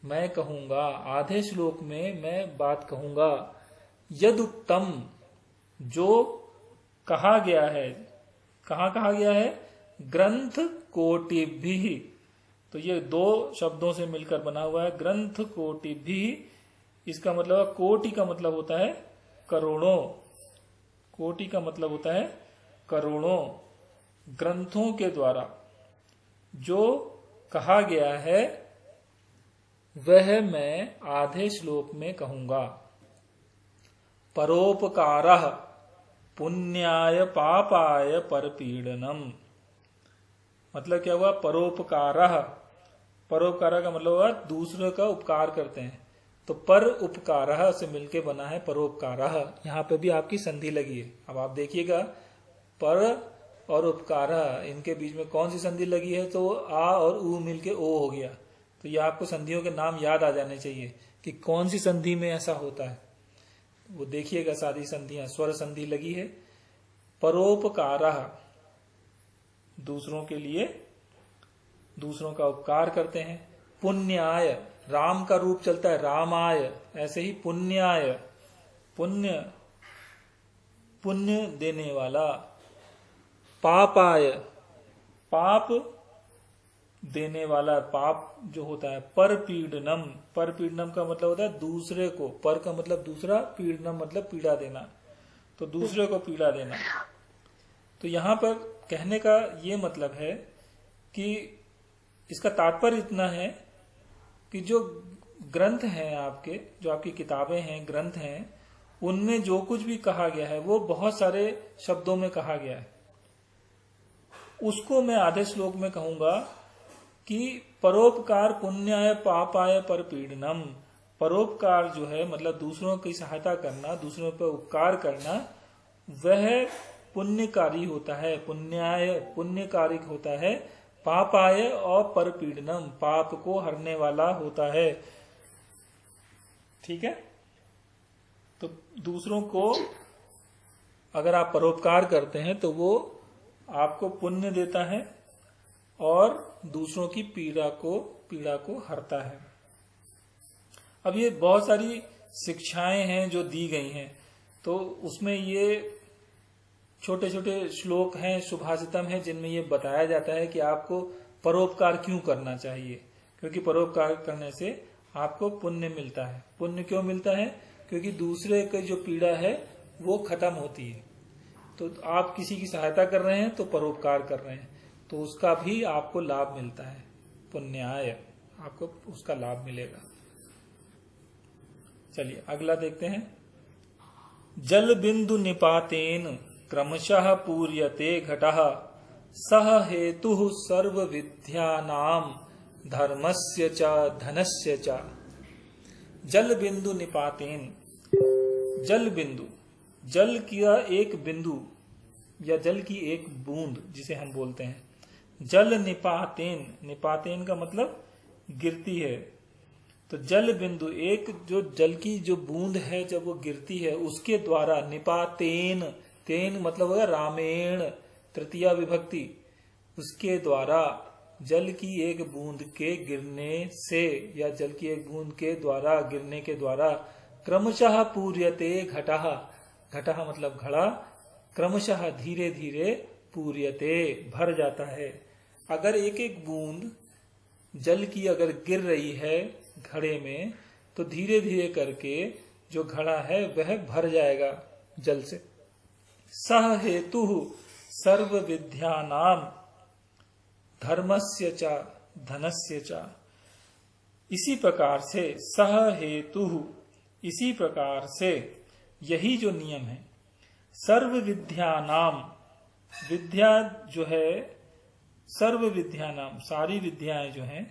मैं कहूंगा, आधे श्लोक में मैं बात कहूंगा। यदुक्तम, जो कहा गया है, कहाँ कहा गया है, ग्रंथ कोटिभिः। तो ये दो शब्दों से मिलकर बना हुआ है, ग्रंथ कोटिभिः। इसका मतलब, कोटि का मतलब होता है करोड़ों, कोटि का मतलब होता है करोड़ों। ग्रंथों के द्वारा जो कहा गया है वह मैं आधे श्लोक में कहूंगा। परोपकारः पुण्याय पापाय परपीडनम, मतलब क्या हुआ, परोपकारः, परोपकारः का मतलब हुआ दूसरे का उपकार करते हैं। तो पर उपकारः से मिलके बना है परोपकारः। यहाँ पे भी आपकी संधि लगी है। अब आप देखिएगा, पर और उपकारः, इनके बीच में कौन सी संधि लगी है, तो आ और ऊ मिलके ओ हो गया। तो ये आपको संधियों के नाम याद आ जाने चाहिए कि कौन सी संधि में ऐसा होता है। वो देखिएगा, सारी संधियां, स्वर संधि लगी है। परोपकारः, दूसरों के लिए, दूसरों का उपकार करते हैं। पुण्याय, राम का रूप चलता है रामाय, ऐसे ही पुण्याय, पुण्य, पुण्य देने वाला। पापाय, पाप देने वाला, पाप जो होता है। परपीडनम, परपीडनम का मतलब होता है दूसरे को, पर का मतलब दूसरा, पीडनम मतलब पीड़ा देना, तो दूसरे को पीड़ा देना। तो यहां पर कहने का ये मतलब है कि इसका तात्पर्य इतना है कि जो ग्रंथ हैं आपके, जो आपकी किताबें हैं, ग्रंथ हैं, उनमें जो कुछ भी कहा गया है वो बहुत सारे शब्दों में कहा गया है। उसको मैं आधे श्लोक में कहूंगा कि परोपकार पुण्याय पापाय परपीडनम। परोपकार जो है मतलब दूसरों की सहायता करना, दूसरों पर उपकार करना, वह पुण्यकारी होता है, पुण्याय पुण्यकारी होता है। पापाय और परपीडनम, पाप को हरने वाला होता है। ठीक है, तो दूसरों को अगर आप परोपकार करते हैं तो वो आपको पुण्य देता है और दूसरों की पीड़ा को हरता है। अब ये बहुत सारी शिक्षाएं हैं जो दी गई हैं, तो उसमें ये छोटे छोटे श्लोक हैं, सुभाषितम है, जिनमें ये बताया जाता है कि आपको परोपकार क्यों करना चाहिए। क्योंकि परोपकार करने से आपको पुण्य मिलता है। पुण्य क्यों मिलता है? क्योंकि दूसरे की जो पीड़ा है वो खत्म होती है। तो आप किसी की सहायता कर रहे हैं तो परोपकार कर रहे हैं, तो उसका भी आपको लाभ मिलता है, पुण्याय, आपको उसका लाभ मिलेगा। चलिए अगला देखते हैं। जल बिंदु निपातेन क्रमशः पूर्यते घटः सह हेतु सर्व विद्यानाम धर्मस्य च धनस्य च। जल बिंदु निपातेन, जल बिंदु, जल का एक बिंदु या जल की एक बूंद जिसे हम बोलते हैं, जल निपातेन, निपातेन का मतलब गिरती है। तो जल बिंदु, एक जो जल की जो बूंद है जब वो गिरती है उसके द्वारा, निपातेन, तेन मतलब होगा रामेण, तृतीया विभक्ति, उसके द्वारा, जल की एक बूंद के गिरने से या जल की एक बूंद के द्वारा गिरने के द्वारा क्रमशः पूर्यते घटः, घटः मतलब घड़ा, क्रमशः धीरे धीरे पूर्यते भर जाता है। अगर एक एक बूंद जल की अगर गिर रही है घड़े में तो धीरे धीरे करके जो घड़ा है वह भर जाएगा जल से। सह हेतु सर्व विद्यानाम धर्मस्य च धनस्य च। इसी प्रकार से सह हेतु, इसी प्रकार से यही जो नियम है, सर्व विद्यानाम, विद्या जो है सर्व विद्यानाम, सारी विद्याएं जो हैं,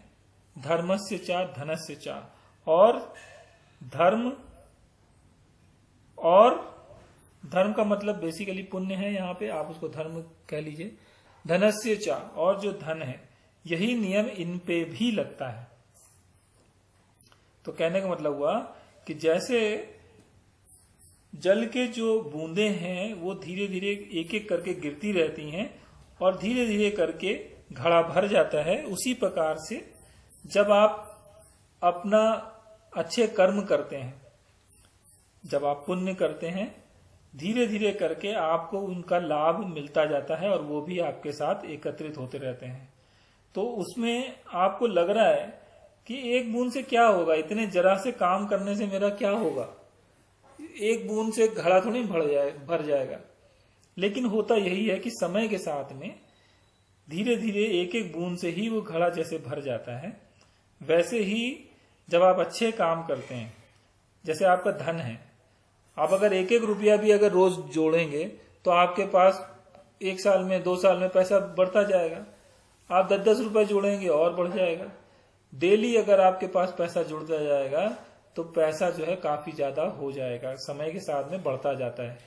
धर्मस्य च धनस्य च, और धर्म, और धर्म का मतलब बेसिकली पुण्य है, यहाँ पे आप उसको धर्म कह लीजिए, धनस्य च, और जो धन है, यही नियम इन पे भी लगता है। तो कहने का मतलब हुआ कि जैसे जल के जो बूंदे हैं वो धीरे धीरे एक एक करके गिरती रहती हैं और धीरे धीरे करके घड़ा भर जाता है, उसी प्रकार से जब आप अपना अच्छे कर्म करते हैं, जब आप पुण्य करते हैं, धीरे धीरे करके आपको उनका लाभ मिलता जाता है और वो भी आपके साथ एकत्रित होते रहते हैं। तो उसमें आपको लग रहा है कि एक बूंद से क्या होगा, इतने जरा से काम करने से मेरा क्या होगा, एक बूंद से घड़ा थोड़ी भर जाएगा। लेकिन होता यही है कि समय के साथ में धीरे धीरे एक एक बूंद से ही वो घड़ा जैसे भर जाता है, वैसे ही जब आप अच्छे काम करते हैं, जैसे आपका धन है, आप अगर एक एक रुपया भी अगर रोज जोड़ेंगे तो आपके पास एक साल में 2 साल में पैसा बढ़ता जाएगा। आप 10-10 रुपए जोड़ेंगे और बढ़ जाएगा। डेली अगर आपके पास पैसा जुड़ता जाएगा तो पैसा जो है काफी ज्यादा हो जाएगा, समय के साथ में बढ़ता जाता है।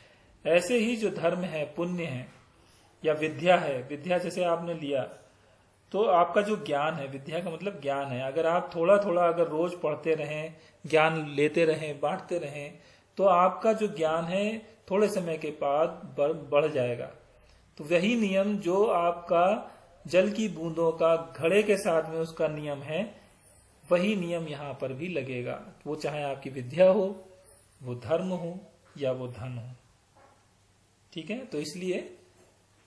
ऐसे ही जो धर्म है, पुण्य है या विद्या है, विद्या जैसे आपने लिया तो आपका जो ज्ञान है, विद्या का मतलब ज्ञान है, अगर आप थोड़ा थोड़ा अगर रोज पढ़ते रहें, ज्ञान लेते रहें, बांटते रहें, तो आपका जो ज्ञान है थोड़े समय के बाद बढ़ जाएगा। तो वही नियम जो आपका जल की बूंदों का घड़े के साथ में उसका नियम है, वही नियम यहाँ पर भी लगेगा। वो चाहे आपकी विद्या हो, वो धर्म हो या वो धन हो। ठीक है, तो इसलिए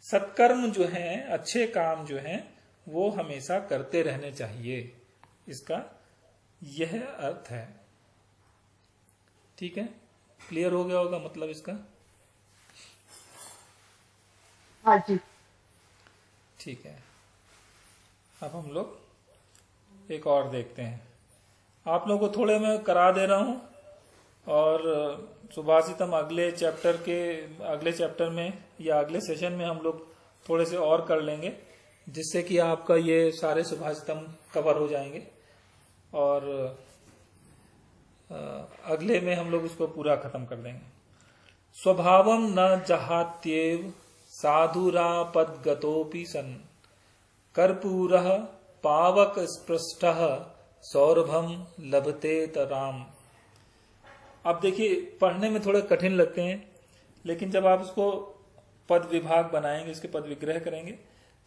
सत्कर्म जो है, अच्छे काम जो है, वो हमेशा करते रहने चाहिए, इसका यह अर्थ है। ठीक है, क्लियर हो गया होगा मतलब इसका। हाँ जी, ठीक है, अब हम लोग एक और देखते हैं। आप लोगों को थोड़े मैं करा दे रहा हूं और सुभाषितम अगले चैप्टर में या अगले सेशन में हम लोग थोड़े से और कर लेंगे, जिससे कि आपका ये सारे सुभाषितम कवर हो जाएंगे और अगले में हम लोग उसको पूरा खत्म कर देंगे। स्वभावम न जहात्येव साधुरापदगतोपि सन कर्पूरः पावक स्पृष्टः सौरभम लभते तराम। अब देखिए, पढ़ने में थोड़े कठिन लगते हैं, लेकिन जब आप उसको पद विभाग बनाएंगे, इसके पद विग्रह करेंगे,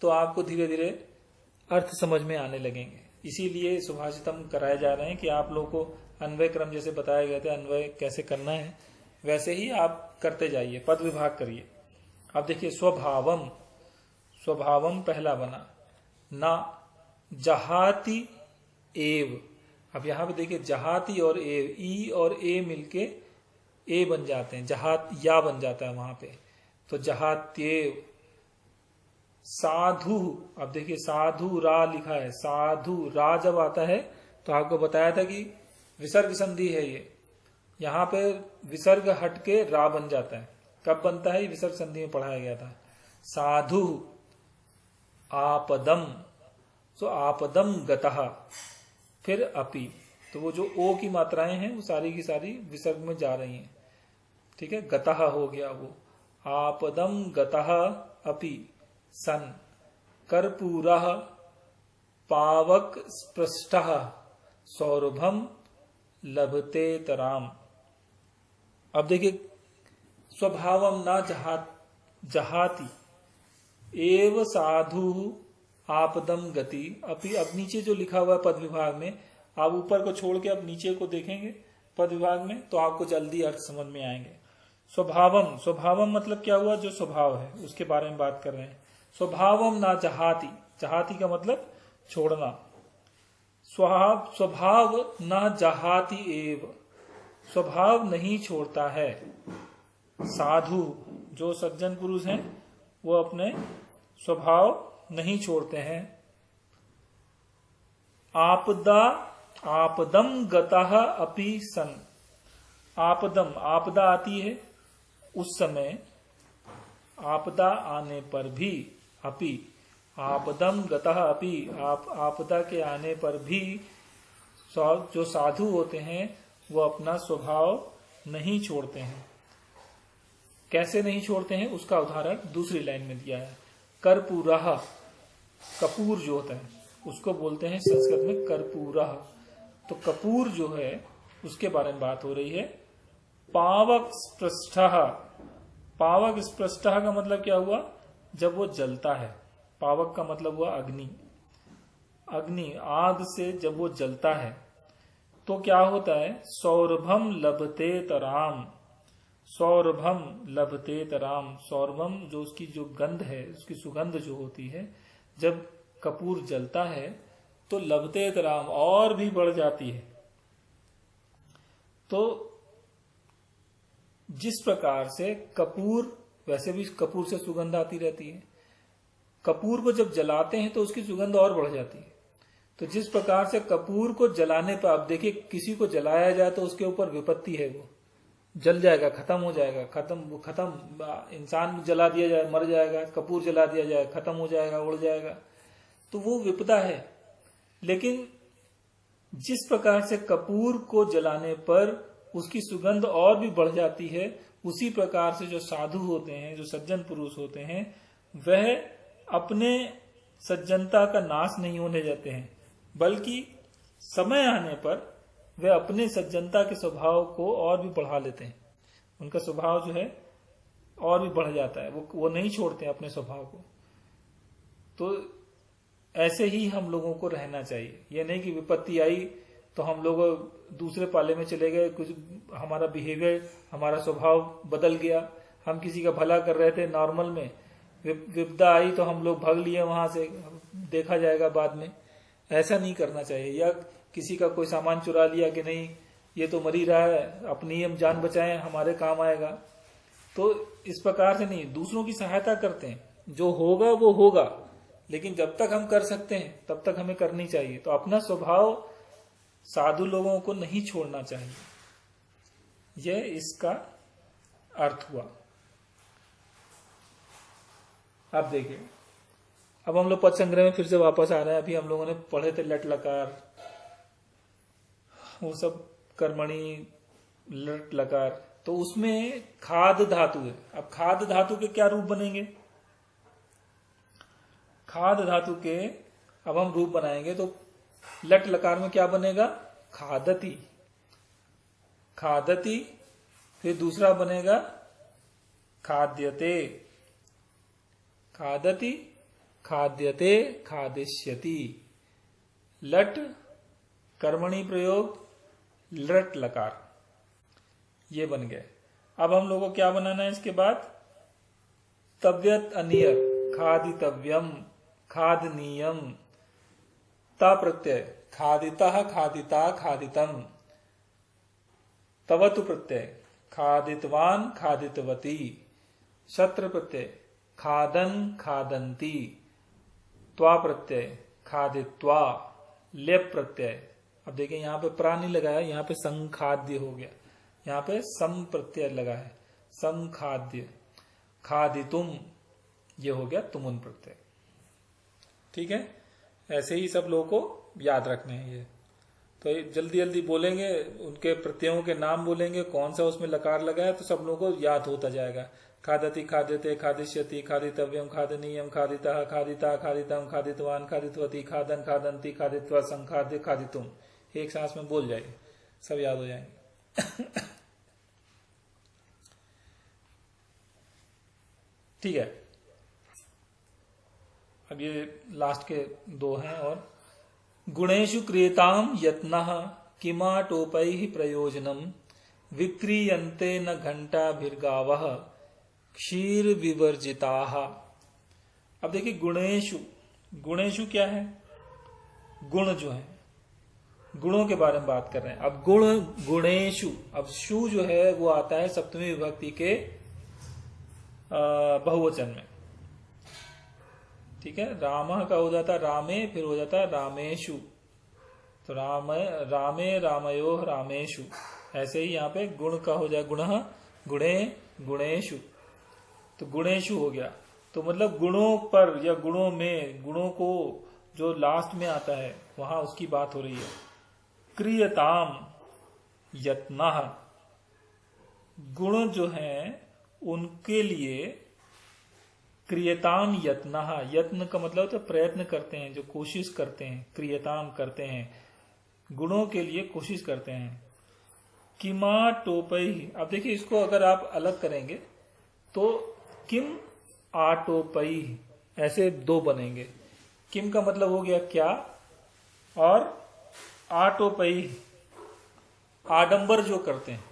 तो आपको धीरे धीरे अर्थ समझ में आने लगेंगे। इसीलिए सुभाषितम कराए जा रहे हैं कि आप लोगों को अन्वय क्रम जैसे बताया गया था, अन्वय कैसे करना है, वैसे ही आप करते जाइए, पद विभाग करिए। अब देखिए, स्वभावम, स्वभावम पहला बना, ना जहाति एव। अब यहां पे देखिए, जहाति और एव, ई और ए मिलके ए बन जाते हैं, जहात या बन जाता है वहां पे, तो जहात्येव। साधु, अब देखिए साधु रा लिखा है, साधु रा जब आता है तो आपको बताया था कि विसर्ग संधि है ये, यहां पे विसर्ग हट के रा बन जाता है। कब बनता है? विसर्ग संधि में पढ़ाया गया था। साधु आपदम तो आपदम गतः, फिर अपि, तो वो जो ओ की मात्राएं हैं वो सारी की सारी विसर्ग में जा रही हैं। ठीक है, गतः हो गया वो, आपदम गतः अपि सन कर्पूरः पावक स्पृष्टः सौरभम लभते तराम। अब देखिए, स्वभावम न जहाति एव साधु आपदम गति। अभी अब नीचे जो लिखा हुआ है पद विभाग में, आप ऊपर को छोड़ के अब नीचे को देखेंगे पद विभाग में, तो आपको जल्दी अर्थ समझ में आएंगे। स्वभावम, स्वभावम मतलब क्या हुआ, जो स्वभाव है उसके बारे में बात कर रहे हैं। स्वभावम ना जहाति, जहाति का मतलब छोड़ना। स्वभाव ना जहाति एव, स्वभाव नहीं छोड़ता है। साधु, जो सज्जन पुरुष हैं वो अपने स्वभाव नहीं छोड़ते हैं। आपदा आपदम गतः अपि सन, आपदम, आपदा आती है उस समय, आपदा आने पर भी, अपि आपदम गतः अपि, आपदा के आने पर भी जो साधु होते हैं वो अपना स्वभाव नहीं छोड़ते हैं। कैसे नहीं छोड़ते हैं उसका उदाहरण दूसरी लाइन में दिया है। कर्पूरः, कपूर जो होता है उसको बोलते हैं संस्कृत में कर्पूरः। तो कपूर जो है उसके बारे में बात हो रही है। पावक स्पृष्टः, पावक स्पृष्टः का मतलब क्या हुआ, जब वो जलता है। पावक का मतलब हुआ अग्नि, अग्नि आग से जब वो जलता है तो क्या होता है, सौरभम लभते तराम, सौरभम लभते तराम। सौरभम जो उसकी जो गंध है, उसकी सुगंध जो होती है, जब कपूर जलता है तो लभते तराम, और भी बढ़ जाती है। तो जिस प्रकार से कपूर, वैसे भी कपूर से सुगंध आती रहती है, कपूर को जब जलाते हैं तो उसकी सुगंध और बढ़ जाती है। तो जिस प्रकार से कपूर को जलाने पर, आप देखिए किसी को जलाया जाए तो उसके ऊपर विपत्ति है, वो जल जाएगा, खत्म हो जाएगा, खत्म, इंसान जला दिया जाए मर जाएगा, कपूर जला दिया जाए खत्म हो जाएगा, उड़ जाएगा, तो वो विपदा है। लेकिन जिस प्रकार से कपूर को जलाने पर उसकी सुगंध और भी बढ़ जाती है, उसी प्रकार से जो साधु होते हैं, जो सज्जन पुरुष होते हैं, वह अपने सज्जनता का नाश नहीं होने देते हैं, बल्कि समय आने पर वे अपने सज्जनता के स्वभाव को और भी बढ़ा लेते हैं। उनका स्वभाव जो है और भी बढ़ जाता है, वो नहीं छोड़ते हैं अपने स्वभाव को। तो ऐसे ही हम लोगों को रहना चाहिए। यह नहीं कि विपत्ति आई तो हम लोग दूसरे पाले में चले गए, कुछ हमारा बिहेवियर, हमारा स्वभाव बदल गया, हम किसी का भला कर रहे थे नॉर्मल में, विपदा आई तो हम लोग भाग लिए वहां से, देखा जाएगा बाद में। ऐसा नहीं करना चाहिए। या किसी का कोई सामान चुरा लिया कि नहीं ये तो मर ही रहा है, अपनी हम जान बचाएं, हमारे काम आएगा, तो इस प्रकार से नहीं, दूसरों की सहायता करते हैं। जो होगा वो होगा, लेकिन जब तक हम कर सकते हैं तब तक हमें करनी चाहिए। तो अपना स्वभाव साधु लोगों को नहीं छोड़ना चाहिए, यह इसका अर्थ हुआ। अब देखिए, अब हम लोग पद संग्रह में फिर से वापस आ रहे हैं। अभी हम लोगों ने पढ़े थे लट लकार, वो सब कर्मणि लट लकार, तो उसमें खाद धातु है। अब खाद धातु के क्या रूप बनेंगे, खाद धातु के अब हम रूप बनाएंगे तो लट लकार में क्या बनेगा, खादती, खादती, फिर दूसरा बनेगा खाद्यते, खादती, खाद्यते, खादिष्यति। लट कर्मणि प्रयोग लट लकार, ये बन गए। अब हम लोगों को क्या बनाना है इसके बाद, तव्यत अनियर, खादितव्यम, खादनीयम, ता प्रत्यय, खादिता खादिता खादितम, तवतु प्रत्यय, खादितवान खादितवती, शत्र प्रत्यय, खादन खादंती, त्वा प्रत्यय, खादित्वा, लेप प्रत्यय। अब देखिए यहाँ पे प्रा नहीं लगाया, यहाँ पे संखाद्य हो गया, यहाँ पे सम प्रत्यय लगा है, संखाद्य, खादितुम, ये हो गया तुमुन प्रत्यय। ठीक है, ऐसे ही सब लोगों को याद रखने हैं ये। तो जल्दी जल्दी बोलेंगे, उनके प्रत्ययों के नाम बोलेंगे, कौन सा उसमें लकार लगा है, तो सब लोगों को याद होता जाएगा। खादति, खाद्यते, खादिष्यति, खादितव्यम, खादनीयम, खादितः, खादिता, खादितम, खादितवान, खादितवती, खादन, खादंती, खादित्वा, संखाद्य, खादितुम। एक सांस में बोल जाएंगे, सब याद हो जाएंगे। ठीक है, अब ये लास्ट के दो हैं। और गुणेषु क्रियताम यत्नः किमाटोपैः प्रयोजनम विक्रियन्ते न घंटाभिर्गावः क्षीर विवर्जिताः। अब देखिए गुणेषु, गुणेषु क्या है? गुण जो है, गुणों के बारे में बात कर रहे हैं। अब गुण, गुणेषु, अब शु जो है वो आता है सप्तमी विभक्ति के बहुवचन में। ठीक है, राम का हो जाता रामे, फिर हो जाता रामेशु। तो राम, रामे, रामयो, रामेशु। ऐसे ही यहाँ पे गुण का हो जाए गुण, गुणे, गुणेशु। तो गुणेशु हो गया, तो मतलब गुणों पर या गुणों में, गुणों को जो लास्ट में आता है वहां उसकी बात हो रही है। क्रियताम यत्नः, गुण जो हैं उनके लिए क्रियताम यत्नः, यत्न का मतलब तो प्रयत्न करते हैं, जो कोशिश करते हैं, क्रियताम करते हैं, गुणों के लिए कोशिश करते हैं। किमा टोपई, अब देखिए इसको अगर आप अलग करेंगे तो किम आटोपई, ऐसे दो बनेंगे। किम का मतलब हो गया क्या, और आटोपई आडंबर जो करते हैं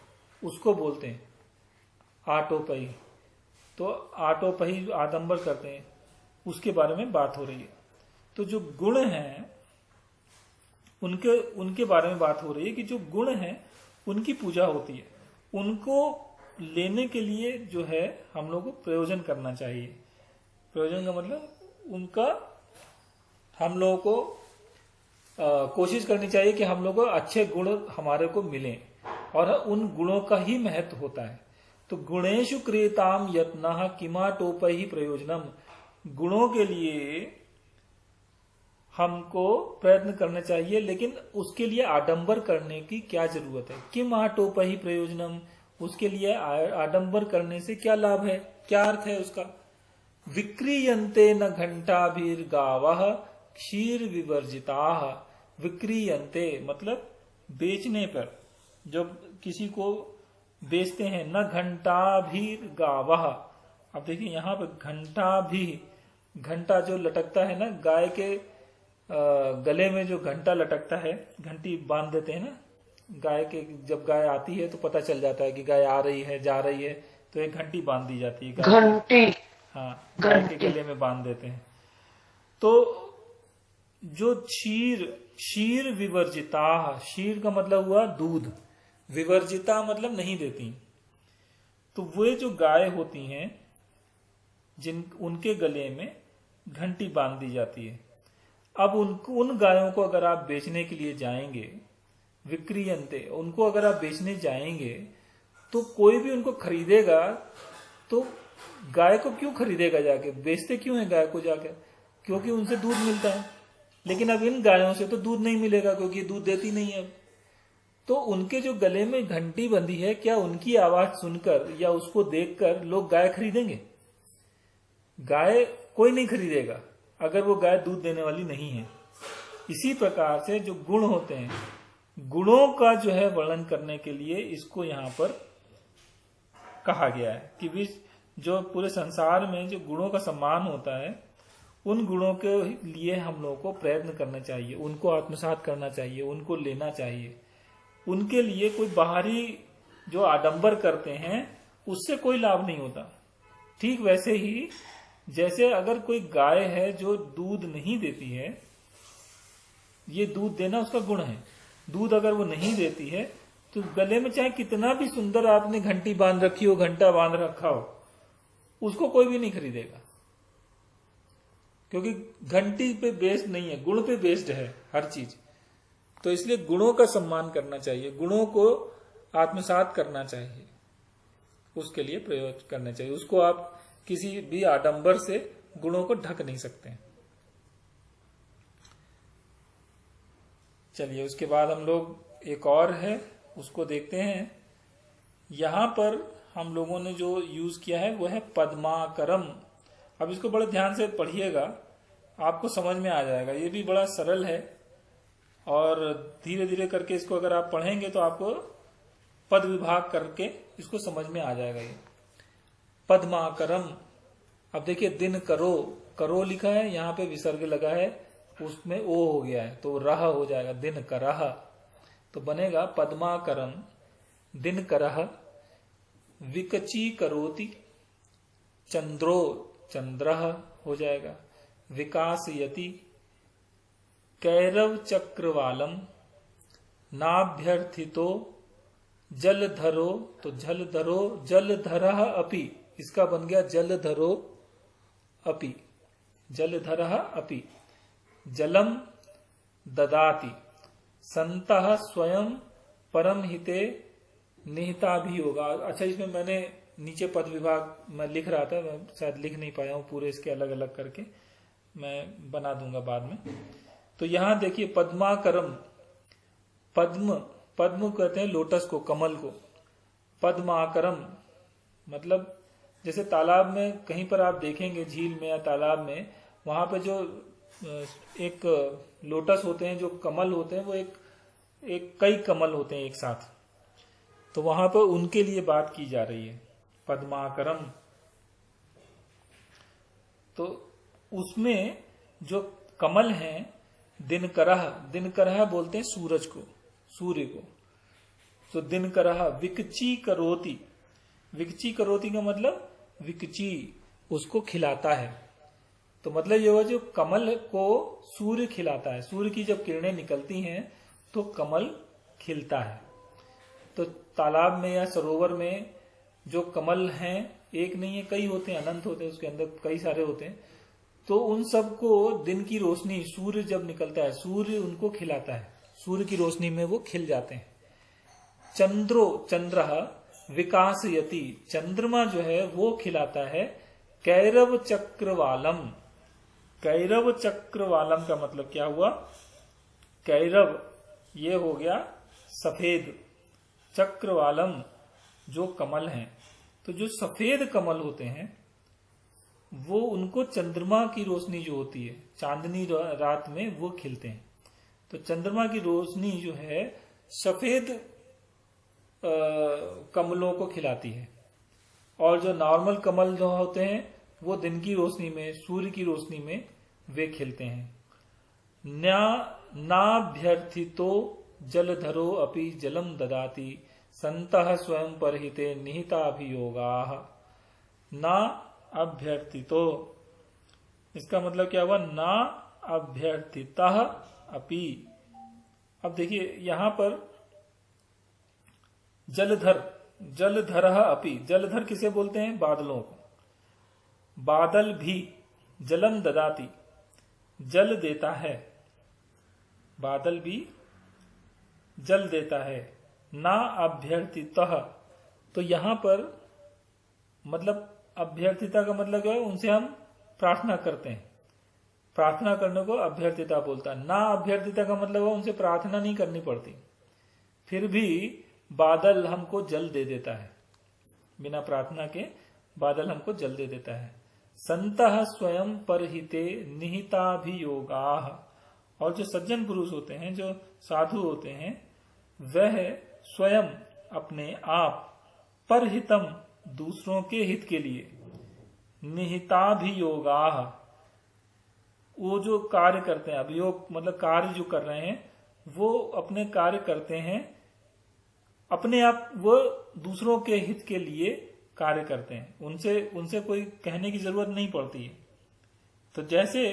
उसको बोलते हैं आटोपई। तो आटोपई आडंबर करते हैं, उसके बारे में बात हो रही है। तो जो गुण हैं उनके बारे में बात हो रही है कि जो गुण हैं उनकी पूजा होती है, उनको लेने के लिए जो है हम लोग को प्रयोजन करना चाहिए। प्रयोजन का मतलब उनका हम लोगों को कोशिश करनी चाहिए कि हम लोग को अच्छे गुण हमारे को मिले, और उन गुणों का ही महत्व होता है। तो गुणेषु क्रियताम यत्नः किमाटोपैः प्रयोजनम, गुणों के लिए हमको प्रयत्न करना चाहिए, लेकिन उसके लिए आडंबर करने की क्या जरूरत है? किम आटोपैः प्रयोजनम, उसके लिए आडंबर करने से क्या लाभ है, क्या अर्थ है उसका? विक्रियन्ते न घंटाभिर्गावः क्षीर विवर्जिताः। विक्रियन्ते मतलब बेचने पर, जब किसी को बेचते हैं, न घंटाभिर्गावः। अब देखिए यहाँ पे घंटा भी, घंटा जो लटकता है ना गाय के गले में, जो घंटा लटकता है, घंटी बांध देते हैं ना गाय के, जब गाय आती है तो पता चल जाता है कि गाय आ रही है, जा रही है, तो एक घंटी बांध दी जाती है घंटी, हाँ, गाय के गले में बांध देते हैं। तो जो क्षीर विवर्जिता, क्षीर का मतलब हुआ दूध, विवर्जिता मतलब नहीं देती। तो वे जो गाय होती हैं उनके गले में घंटी बांध दी जाती है। अब उन गायों को अगर आप बेचने के लिए जाएंगे, विक्रियंते, उनको अगर आप बेचने जाएंगे तो कोई भी उनको खरीदेगा, तो गाय को क्यों खरीदेगा जाके, बेचते क्यों है गाय को जाकर? क्योंकि उनसे दूध मिलता है। लेकिन अब इन गायों से तो दूध नहीं मिलेगा, क्योंकि दूध देती नहीं है। तो उनके जो गले में घंटी बंधी है, क्या उनकी आवाज सुनकर या उसको देखकर लोग गाय खरीदेंगे? गाय कोई नहीं खरीदेगा अगर वो गाय दूध देने वाली नहीं है। इसी प्रकार से जो गुण होते हैं, गुणों का जो है वर्णन करने के लिए इसको यहाँ पर कहा गया है कि जो पूरे संसार में जो गुणों का सम्मान होता है, उन गुणों के लिए हम लोगों को प्रयत्न करना चाहिए, उनको आत्मसात करना चाहिए, उनको लेना चाहिए। उनके लिए कोई बाहरी जो आडंबर करते हैं उससे कोई लाभ नहीं होता। ठीक वैसे ही जैसे अगर कोई गाय है जो दूध नहीं देती है, ये दूध देना उसका गुण है, दूध अगर वो नहीं देती है तो गले में चाहे कितना भी सुंदर आपने घंटी बांध रखी हो, घंटा बांध रखा हो, उसको कोई भी नहीं खरीदेगा, क्योंकि घंटी पे बेस्ड नहीं है, गुण पे बेस्ड है हर चीज। तो इसलिए गुणों का सम्मान करना चाहिए, गुणों को आत्मसात करना चाहिए, उसके लिए प्रयोग करना चाहिए। उसको आप किसी भी आडंबर से गुणों को ढक नहीं सकते। चलिए उसके बाद हम लोग एक और है उसको देखते हैं। यहां पर हम लोगों ने जो यूज किया है वो है पद्माकरम। अब इसको बड़े ध्यान से पढ़िएगा, आपको समझ में आ जाएगा। ये भी बड़ा सरल है और धीरे धीरे करके इसको अगर आप पढ़ेंगे तो आपको पद विभाग करके इसको समझ में आ जाएगा। ये पद्माकरम। अब देखिए दिन करो, करो लिखा है, यहाँ पे विसर्ग लगा है, उसमें ओ हो गया है तो रह हो जाएगा, दिन करह। तो बनेगा पद्माकरम दिन करह, विकची करोति चंद्रो चंद्रः हो जाएगा, विकासयति कैरव चक्रवालम, नाभ्यर्थितो जलधरो, तो जलधरो जलधरः अपि, इसका बन गया जलधरो अपि, जलधरः अपि, जलम ददाति, संतः स्वयं परम हिते निहिता भी होगा। अच्छा, इसमें मैंने नीचे पद विभाग में लिख रहा था, मैं शायद लिख नहीं पाया हूं पूरे, इसके अलग अलग करके मैं बना दूंगा बाद में। तो यहां देखिए पद्माकरम, पद्म, पद्म कहते हैं लोटस को, कमल को। पद्माकरम मतलब जैसे तालाब में कहीं पर आप देखेंगे, झील में या तालाब में, वहां पे जो एक लोटस होते हैं, जो कमल होते हैं, वो एक कई कमल होते हैं एक साथ, तो वहां पर उनके लिए बात की जा रही है पद्माकरम। तो उसमें जो कमल हैं, दिनकरह, दिनकरह बोलते हैं सूरज को, सूर्य को। तो दिनकरह विकची करोति, विकची करोति का मतलब विकची, उसको खिलाता है। तो मतलब ये हुआ जो कमल को सूर्य खिलाता है, सूर्य की जब किरणें निकलती हैं तो कमल खिलता है। तो तालाब में या सरोवर में जो कमल हैं, एक नहीं है, कई होते हैं, अनंत होते हैं, उसके अंदर कई सारे होते हैं। तो उन सबको दिन की रोशनी, सूर्य जब निकलता है, सूर्य उनको खिलाता है, सूर्य की रोशनी में वो खिल जाते हैं। चंद्रो चंद्रः विकासयति, चंद्रमा जो है वो खिलाता है। कैरव चक्रवालम, कैरव चक्रवालम का मतलब क्या हुआ? कैरव ये हो गया सफेद, चक्रवालम जो कमल हैं। तो जो सफेद कमल होते हैं वो, उनको चंद्रमा की रोशनी जो होती है, चांदनी रात में वो खिलते हैं। तो चंद्रमा की रोशनी जो है सफेद कमलों को खिलाती है, और जो नॉर्मल कमल जो होते हैं वो दिन की रोशनी में, सूर्य की रोशनी में वे खिलते हैं। नाभ्यर्थितो जलधरो अपि जलम ददाति, संतः स्वयं परहिते निहिताभियोगाः। ना अभ्यर्थितो, इसका मतलब क्या हुआ? ना अभ्यर्थितः अपि। अब देखिए यहां पर जलधर, जलधरः अपि, जलधर किसे बोलते हैं? बादलों को। बादल भी जलम ददाति, जल देता है, बादल भी जल देता है। ना अभ्यर्थितः, तो यहां पर मतलब अभ्यर्थिता का मतलब क्या है? उनसे हम प्रार्थना करते हैं, प्रार्थना करने को अभ्यर्थिता बोलता है। ना अभ्यर्थिता का मतलब है उनसे प्रार्थना नहीं करनी पड़ती, फिर भी बादल हमको जल दे देता है, बिना प्रार्थना के बादल हमको जल दे देता है। संतः स्वयं परहिते निहिताभियोगाः, और जो सज्जन पुरुष होते हैं, जो साधु होते हैं, वह स्वयं अपने आप परहितम दूसरों के हित के लिए, निहिताभियोगाः वो जो कार्य करते हैं, अभियोग मतलब कार्य जो कर रहे हैं, वो अपने कार्य करते हैं अपने आप, वो दूसरों के हित के लिए कार्य करते हैं, उनसे कोई कहने की जरूरत नहीं पड़ती है। तो जैसे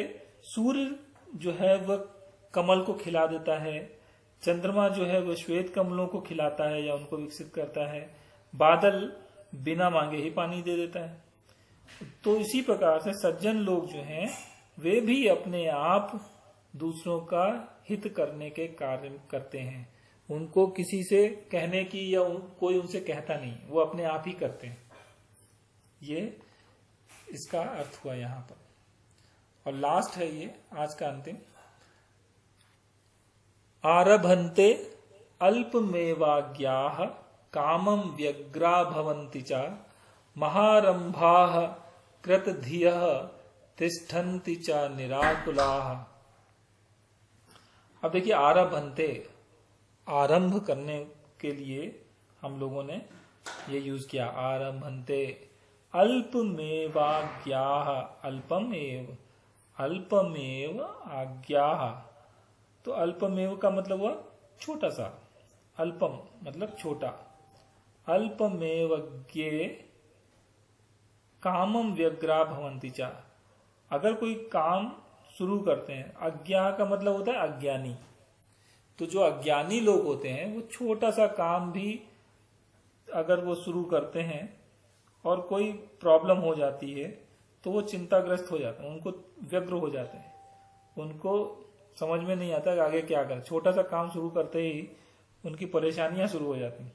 सूर्य जो है वह कमल को खिला देता है, चंद्रमा जो है वह श्वेत कमलों को खिलाता है या उनको विकसित करता है, बादल बिना मांगे ही पानी दे देता है। तो इसी प्रकार से सज्जन लोग जो हैं वे भी अपने आप दूसरों का हित करने के कार्य करते हैं, उनको किसी से कहने की या कोई उनसे कहता नहीं, वो अपने आप ही करते हैं। ये इसका अर्थ हुआ यहां पर। और लास्ट है ये आज का अंतिम, आरभन्ते अल्पमेवाज्ञाः कामं व्यग्रा भवन्ति च महारंभाः कृतधियः तिष्ठन्ति च निराकुलाः। अब देखिए, आरभन्ते, आरंभ करने के लिए हम लोगों ने ये यूज किया, आरभन्ते अल्पमेवाज्ञाः, अल्पमेव आज्ञाः। तो अल्पमेव का मतलब हुआ छोटा सा, अल्पम मतलब छोटा, अल्पमेव ज्ञे कामम व्यग्रा भवन्ति च। अगर कोई काम शुरू करते हैं, अज्ञा का मतलब होता है अज्ञानी, तो जो अज्ञानी लोग होते हैं वो छोटा सा काम भी अगर वो शुरू करते हैं और कोई प्रॉब्लम हो जाती है तो वो चिंताग्रस्त हो जाते हैं, उनको व्यग्र हो जाते हैं, उनको समझ में नहीं आता कि आगे क्या करें। छोटा सा काम शुरू करते ही उनकी परेशानियां शुरू हो जाती हैं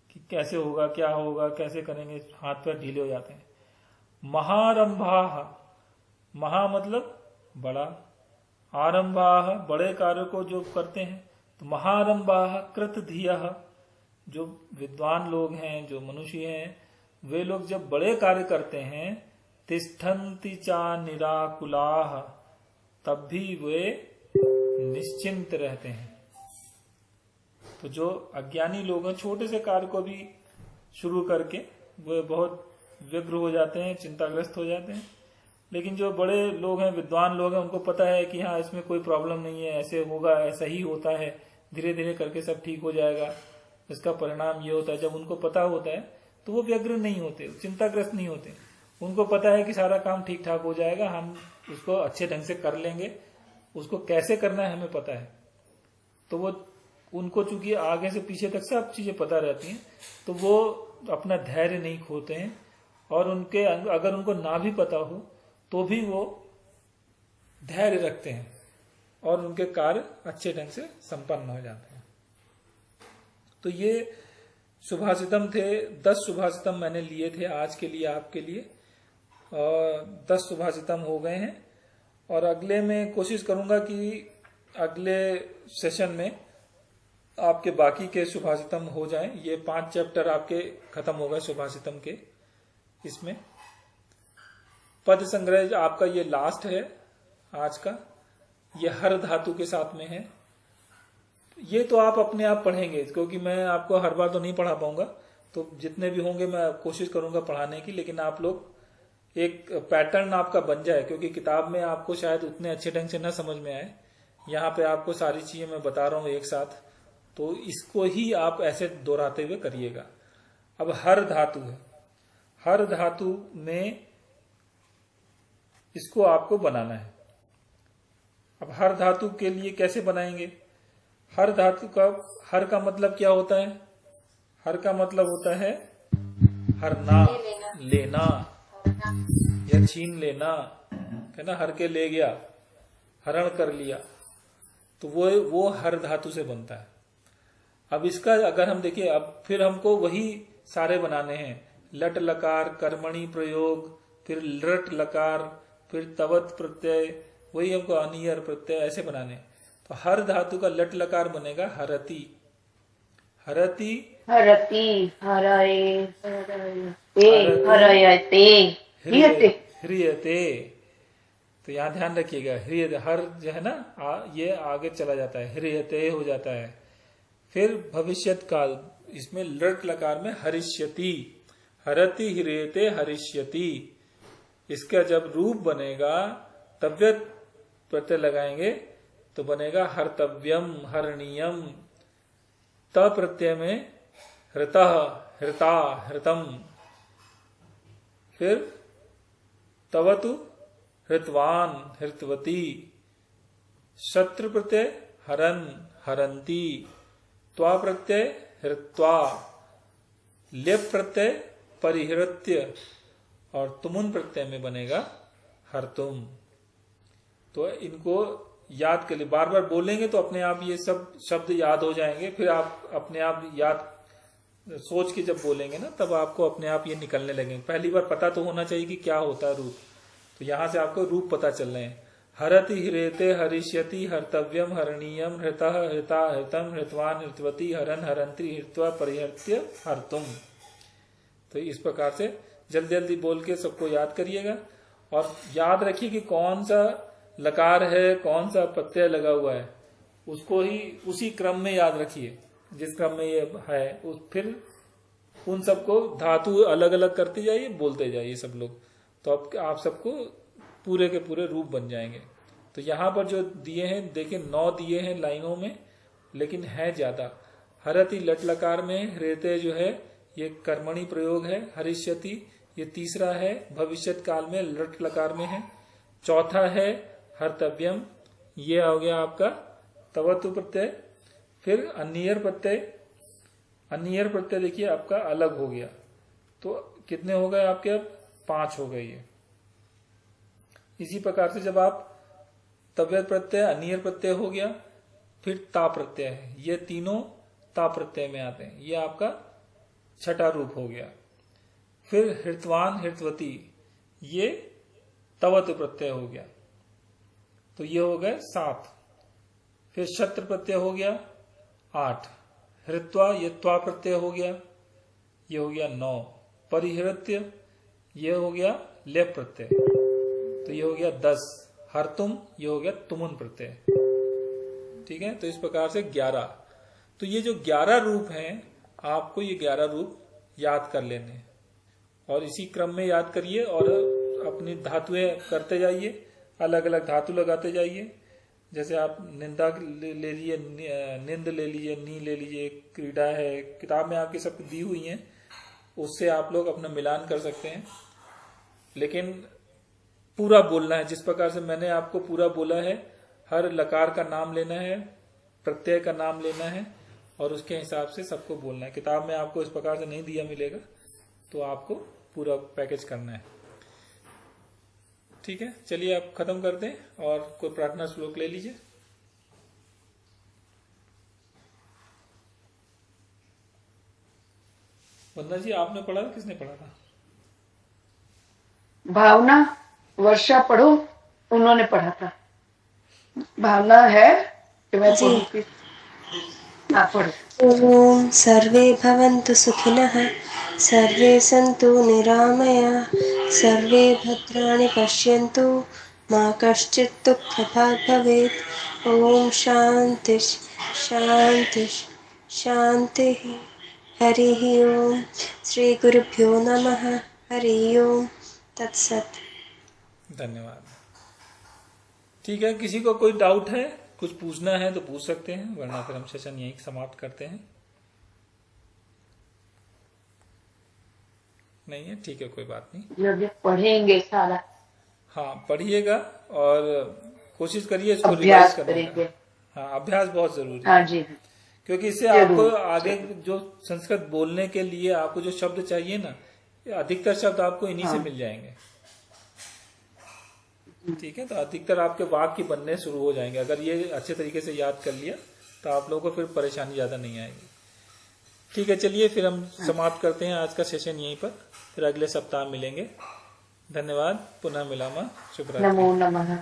कि कैसे होगा, क्या होगा, कैसे करेंगे, हाथ पैर ढीले हो जाते हैं। महारंभा, महा मतलब बड़ा, आरंभा बड़े कार्य को जो करते हैं, तो महारंभा कृत धियः, जो विद्वान लोग हैं, जो मनुष्य हैं, वे लोग जब बड़े कार्य करते हैं, तिष्ठन्ति चा निराकुलाः, तब भी वे निश्चिंत रहते हैं। तो जो अज्ञानी लोग हैं, छोटे से कार्य को भी शुरू करके वे बहुत व्यग्र हो जाते हैं, चिंताग्रस्त हो जाते हैं। लेकिन जो बड़े लोग हैं, विद्वान लोग हैं, उनको पता है कि हाँ इसमें कोई प्रॉब्लम नहीं है, ऐसे होगा, ऐसा ही होता है, धीरे धीरे करके सब ठीक हो जाएगा, इसका परिणाम ये होता है। जब उनको पता होता है तो वो व्यग्र नहीं होते, चिंताग्रस्त नहीं होते, उनको पता है कि सारा काम ठीक ठाक हो जाएगा, हम उसको अच्छे ढंग से कर लेंगे, उसको कैसे करना है हमें पता है। तो वो उनको चूंकि आगे से पीछे तक सब चीजें पता रहती हैं, तो वो अपना धैर्य नहीं खोते हैं, और उनके अगर उनको ना भी पता हो तो भी वो धैर्य रखते हैं और उनके कार्य अच्छे ढंग से संपन्न हो जाते हैं। तो ये सुभाषितम थे, 10 सुभाषितम मैंने लिए थे आज के लिए, आपके लिए, और 10 सुभाषितम हो गए हैं। और अगले में कोशिश करूंगा कि अगले सेशन में आपके बाकी के सुभाषितम हो जाएं। ये 5 चैप्टर आपके खत्म हो गए सुभाषितम के। इसमें पद संग्रह आपका ये लास्ट है आज का, ये हर धातु के साथ में है। ये तो आप अपने आप पढ़ेंगे, क्योंकि मैं आपको हर बार तो नहीं पढ़ा पाऊंगा, तो जितने भी होंगे मैं कोशिश करूंगा पढ़ाने की। लेकिन आप लोग एक पैटर्न आपका बन जाए, क्योंकि किताब में आपको शायद उतने अच्छे ढंग से ना समझ में आए, यहाँ पे आपको सारी चीजें मैं बता रहा हूँ एक साथ, तो इसको ही आप ऐसे दोहराते हुए करिएगा। अब हर धातु है, हर धातु में इसको आपको बनाना है। अब हर धातु के लिए कैसे बनाएंगे? हर धातु का, हर का मतलब क्या होता है? हर का मतलब होता है हरना, लेना या छीन लेना, है ना। हर के ले गया, हरण कर लिया, तो वो हर धातु से बनता है। अब इसका अगर हम देखिए, अब फिर हमको वही सारे बनाने हैं, लट लकार, कर्मणि प्रयोग, फिर लट लकार, फिर तवत प्रत्यय, वही हमको अनियर प्रत्यय ऐसे बनाने। तो हर धातु का लट लकार बनेगा हरति, हरति, हरति, हरये, हरयते, ह्रियते, ह्रियते। तो यहाँ ध्यान रखिएगा, ह्रिय हर जो है ना, ये आगे चला जाता है, ह्रियते हो जाता है। फिर भविष्यत काल, इसमें लट लकार में हरिष्यति, हरति ह्रियते हरिष्यति। इसका जब रूप बनेगा, तव्यत प्रत्यय लगाएंगे तो बनेगा हर्तव्यम, हरणीयम। त प्रत्यय में हृतः, हृता, हृतम। फिर तवतु हृतवान, हृतवती। शत्रु प्रत्यय हरन, हरंती। त्वा प्रत्यय हृत्वा। लेप प्रत्यय परिहृत्य, और तुमुन प्रत्यय में बनेगा हरतुम। तो इनको याद के लिए बार बार बोलेंगे तो अपने आप ये सब शब्द याद हो जाएंगे। फिर आप अपने आप याद सोच के जब बोलेंगे ना, तब आपको अपने आप ये निकलने लगेंगे। पहली बार पता तो होना चाहिए कि क्या होता है रूप, तो यहां से आपको रूप पता चल रहे हैं। हरति हृते हरिष्यति हर्तव्यम हरणीयम हृतः हृता हृतम हृतवान हृतवती हरन हरंत्री हृत्वा परिहर्त्य हर्तुम। तो इस प्रकार से जल्दी जल्दी बोल के सबको याद करिएगा और याद रखिए कि कौन सा लकार है कौन सा प्रत्यय लगा हुआ है, उसको ही उसी क्रम में याद रखिए जिस क्रम में ये है। फिर उन सबको धातु अलग अलग करते जाइए, बोलते जाइए सब लोग, तो अब आप सबको पूरे के पूरे रूप बन जाएंगे। तो यहाँ पर जो दिए हैं देखिए 9 दिए हैं लाइनों में, लेकिन है ज्यादा। हरति लट लकार में, हृदय जो है ये कर्मणि प्रयोग है, हरिष्यति ये तीसरा है, भविष्यत काल में लट लकार में है, चौथा है हर्तव्यम, ये हो गया आपका तवतु प्रत्यय। फिर अन्नियर प्रत्यय, अन्नियर प्रत्यय देखिए आपका अलग हो गया, तो कितने हो गए आपके, अब 5 हो गए ये। इसी प्रकार से जब आप तव्यत प्रत्यय अन्नियर प्रत्यय हो गया, फिर ता प्रत्यय है, ये तीनों ता प्रत्यय में आते हैं, ये आपका छठा रूप हो गया। फिर हृतवान हृतवती ये तवत प्रत्यय हो गया, तो ये हो गए 7। फिर शत्र प्रत्यय हो गया 8, हृत्वा ये त्वा प्रत्यय हो गया, ये हो गया 9, परिहृत्य ये हो गया लेप प्रत्यय, तो ये हो गया 10, हरतुम ये हो गया तुमुन प्रत्यय। ठीक है, तो इस प्रकार से 11। तो ये जो 11 रूप हैं, आपको ये 11 रूप याद कर लेने हैं और इसी क्रम में याद करिए और अपनी धातुएं करते जाइए, अलग अलग धातु लगाते जाइए। जैसे आप निंदा ले लीजिए, निंद ले लीजिए, नी ले लीजिए, क्रीड़ा है, किताब में आपकी सब दी हुई हैं, उससे आप लोग अपना मिलान कर सकते हैं। लेकिन पूरा बोलना है, जिस प्रकार से मैंने आपको पूरा बोला है, हर लकार का नाम लेना है, प्रत्यय का नाम लेना है और उसके हिसाब से सबको बोलना है। किताब में आपको इस प्रकार से नहीं दिया मिलेगा, तो आपको पूरा पैकेज करना है। ठीक है, चलिए आप खत्म कर दें और कोई प्रार्थना श्लोक ले लीजिए। वंदना जी आपने पढ़ा था, किसने पढ़ा था? भावना वर्षा पढ़ो, उन्होंने पढ़ा था। भावना है कि मैं पढ़ूंगी, आप पढ़ो। ओम सर्वे भवन्तु सुखिनः, सर्वे सन्तु निरामया, सर्वे भद्राणि पश्यन्तु, मा कश्चित् दुःखभाग् भवेत्। ओम शांति शांति शांतिः। हरिः ओम। श्री गुरुभ्यो नमः। हरि ओम तत्सत्। धन्यवाद। ठीक है, किसी को कोई डाउट है, कुछ पूछना है तो पूछ सकते हैं, वरना फिर हम सेशन यहीं समाप्त करते हैं। नहीं है, ठीक है, कोई बात नहीं। जब पढ़ेंगे सारा, हाँ पढ़िएगा और कोशिश करिए इसको रिवाइज अभ्यास करने करेंगे। का। हाँ, अभ्यास बहुत जरूरी है, हाँ जी, क्योंकि इससे जरूर। आपको आगे जो संस्कृत बोलने के लिए आपको जो शब्द चाहिए ना, अधिकतर शब्द आपको इन्हीं से मिल जाएंगे। ठीक है, तो अधिकतर आपके वाक्य बनने शुरू हो जाएंगे अगर ये अच्छे तरीके से याद कर लिया, तो आप लोगों को फिर परेशानी ज्यादा नहीं आएगी। ठीक है, चलिए फिर हम समाप्त करते हैं आज का सेशन यहीं पर, फिर अगले सप्ताह मिलेंगे। धन्यवाद, पुनः मिलामा, शुभ रात्रि। नमो नमः।